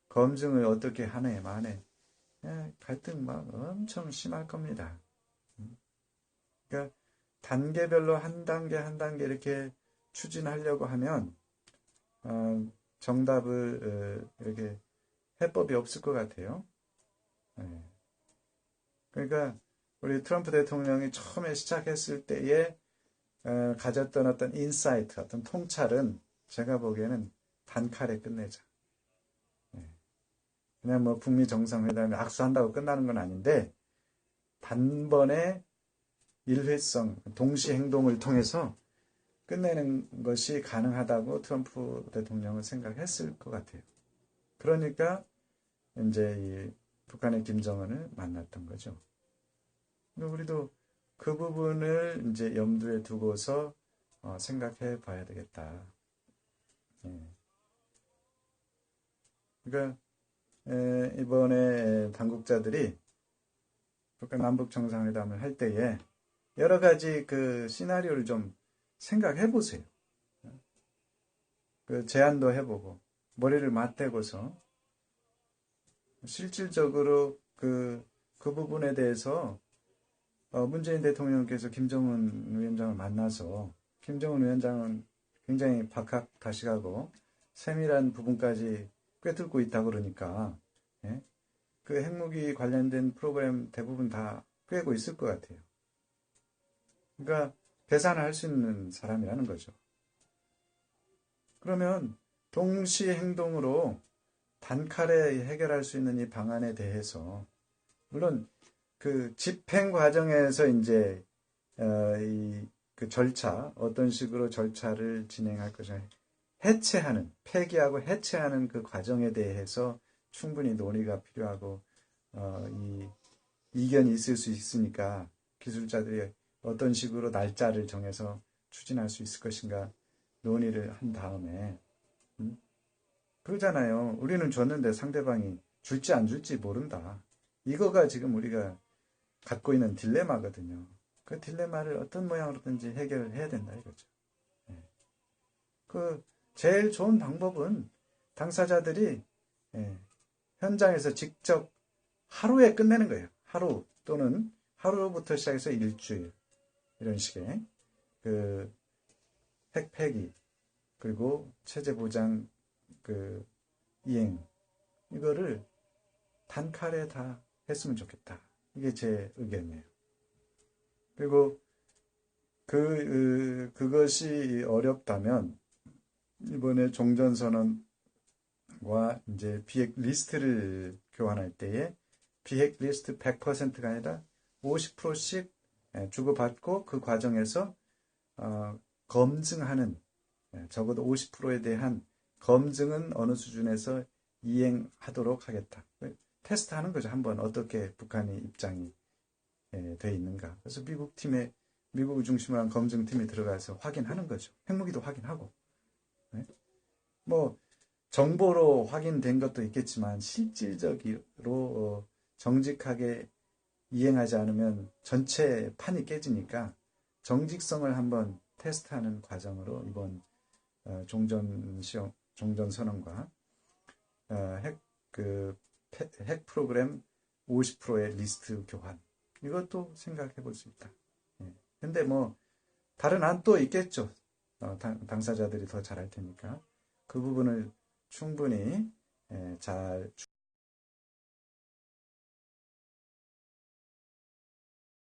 검증을 어떻게 하네, 마네. 갈등 막 엄청 심할 겁니다. 그러니까 단계별로 한 단계 한 단계 이렇게 추진하려고 하면 정답을 이렇게 해법이 없을 것 같아요. 그러니까 우리 트럼프 대통령이 처음에 시작했을 때에 가졌던 어떤 인사이트, 어떤 통찰은 제가 보기에는 단칼에 끝내자. 그냥 뭐 북미 정상회담에 악수한다고 끝나는 건 아닌데 단번에 일회성, 동시 행동을 통해서 끝내는 것이 가능하다고 트럼프 대통령은 생각했을 것 같아요. 그러니까 이제 이 북한의 김정은을 만났던 거죠. 우리도 그 부분을 이제 염두에 두고서 생각해 봐야 되겠다. 그러니까 이번에 당국자들이 북한 남북 정상회담을 할 때에 여러 가지 그 시나리오를 좀 생각해 보세요. 그 제안도 해보고 머리를 맞대고서 실질적으로 그 부분에 대해서 문재인 대통령께서 김정은 위원장을 만나서 김정은 위원장은 굉장히 박학다식하고 세밀한 부분까지 꿰뚫고 있다 그러니까 그 핵무기 관련된 프로그램 대부분 다 꿰고 있을 것 같아요. 그러니까 계산을 할 수 있는 사람이라는 거죠. 그러면 동시 행동으로 단칼에 해결할 수 있는 이 방안에 대해서 물론 그 집행 과정에서 이제 그 절차 어떤 식으로 절차를 진행할 것이냐 폐기하고 해체하는 그 과정에 대해서 충분히 논의가 필요하고 이 이견이 있을 수 있으니까 기술자들이 어떤 식으로 날짜를 정해서 추진할 수 있을 것인가 논의를 한 다음에 그러잖아요. 우리는 줬는데 상대방이 줄지 안 줄지 모른다. 이거가 지금 우리가 갖고 있는 딜레마거든요. 그 딜레마를 어떤 모양으로든지 해결을 해야 된다 이거죠. 그 제일 좋은 방법은 당사자들이 현장에서 직접 하루에 끝내는 거예요. 하루 또는 하루부터 시작해서 일주일 이런 식의 그 핵 폐기 그리고 체제 보장 그 이행 이거를 단칼에 다 했으면 좋겠다. 이게 제 의견이에요. 그리고 그것이 어렵다면 이번에 종전선언과 이제 비핵 리스트를 교환할 때에 비핵 리스트 100%가 아니라 50%씩 주고받고 그 과정에서 검증하는 적어도 50%에 대한 검증은 어느 수준에서 이행하도록 하겠다. 테스트하는 거죠. 한번 어떻게 북한의 입장이 돼 있는가. 그래서 미국을 중심으로 한 검증팀이 들어가서 확인하는 거죠. 핵무기도 확인하고. 뭐 정보로 확인된 것도 있겠지만 실질적으로 정직하게 이행하지 않으면 전체 판이 깨지니까 정직성을 한번 테스트하는 과정으로 이번 종전선언과 핵 프로그램 50%의 리스트 교환 이것도 생각해 볼 수 있다. 근데 뭐 다른 안 또 있겠죠. 당사자들이 더 잘할 테니까 그 부분을 충분히 잘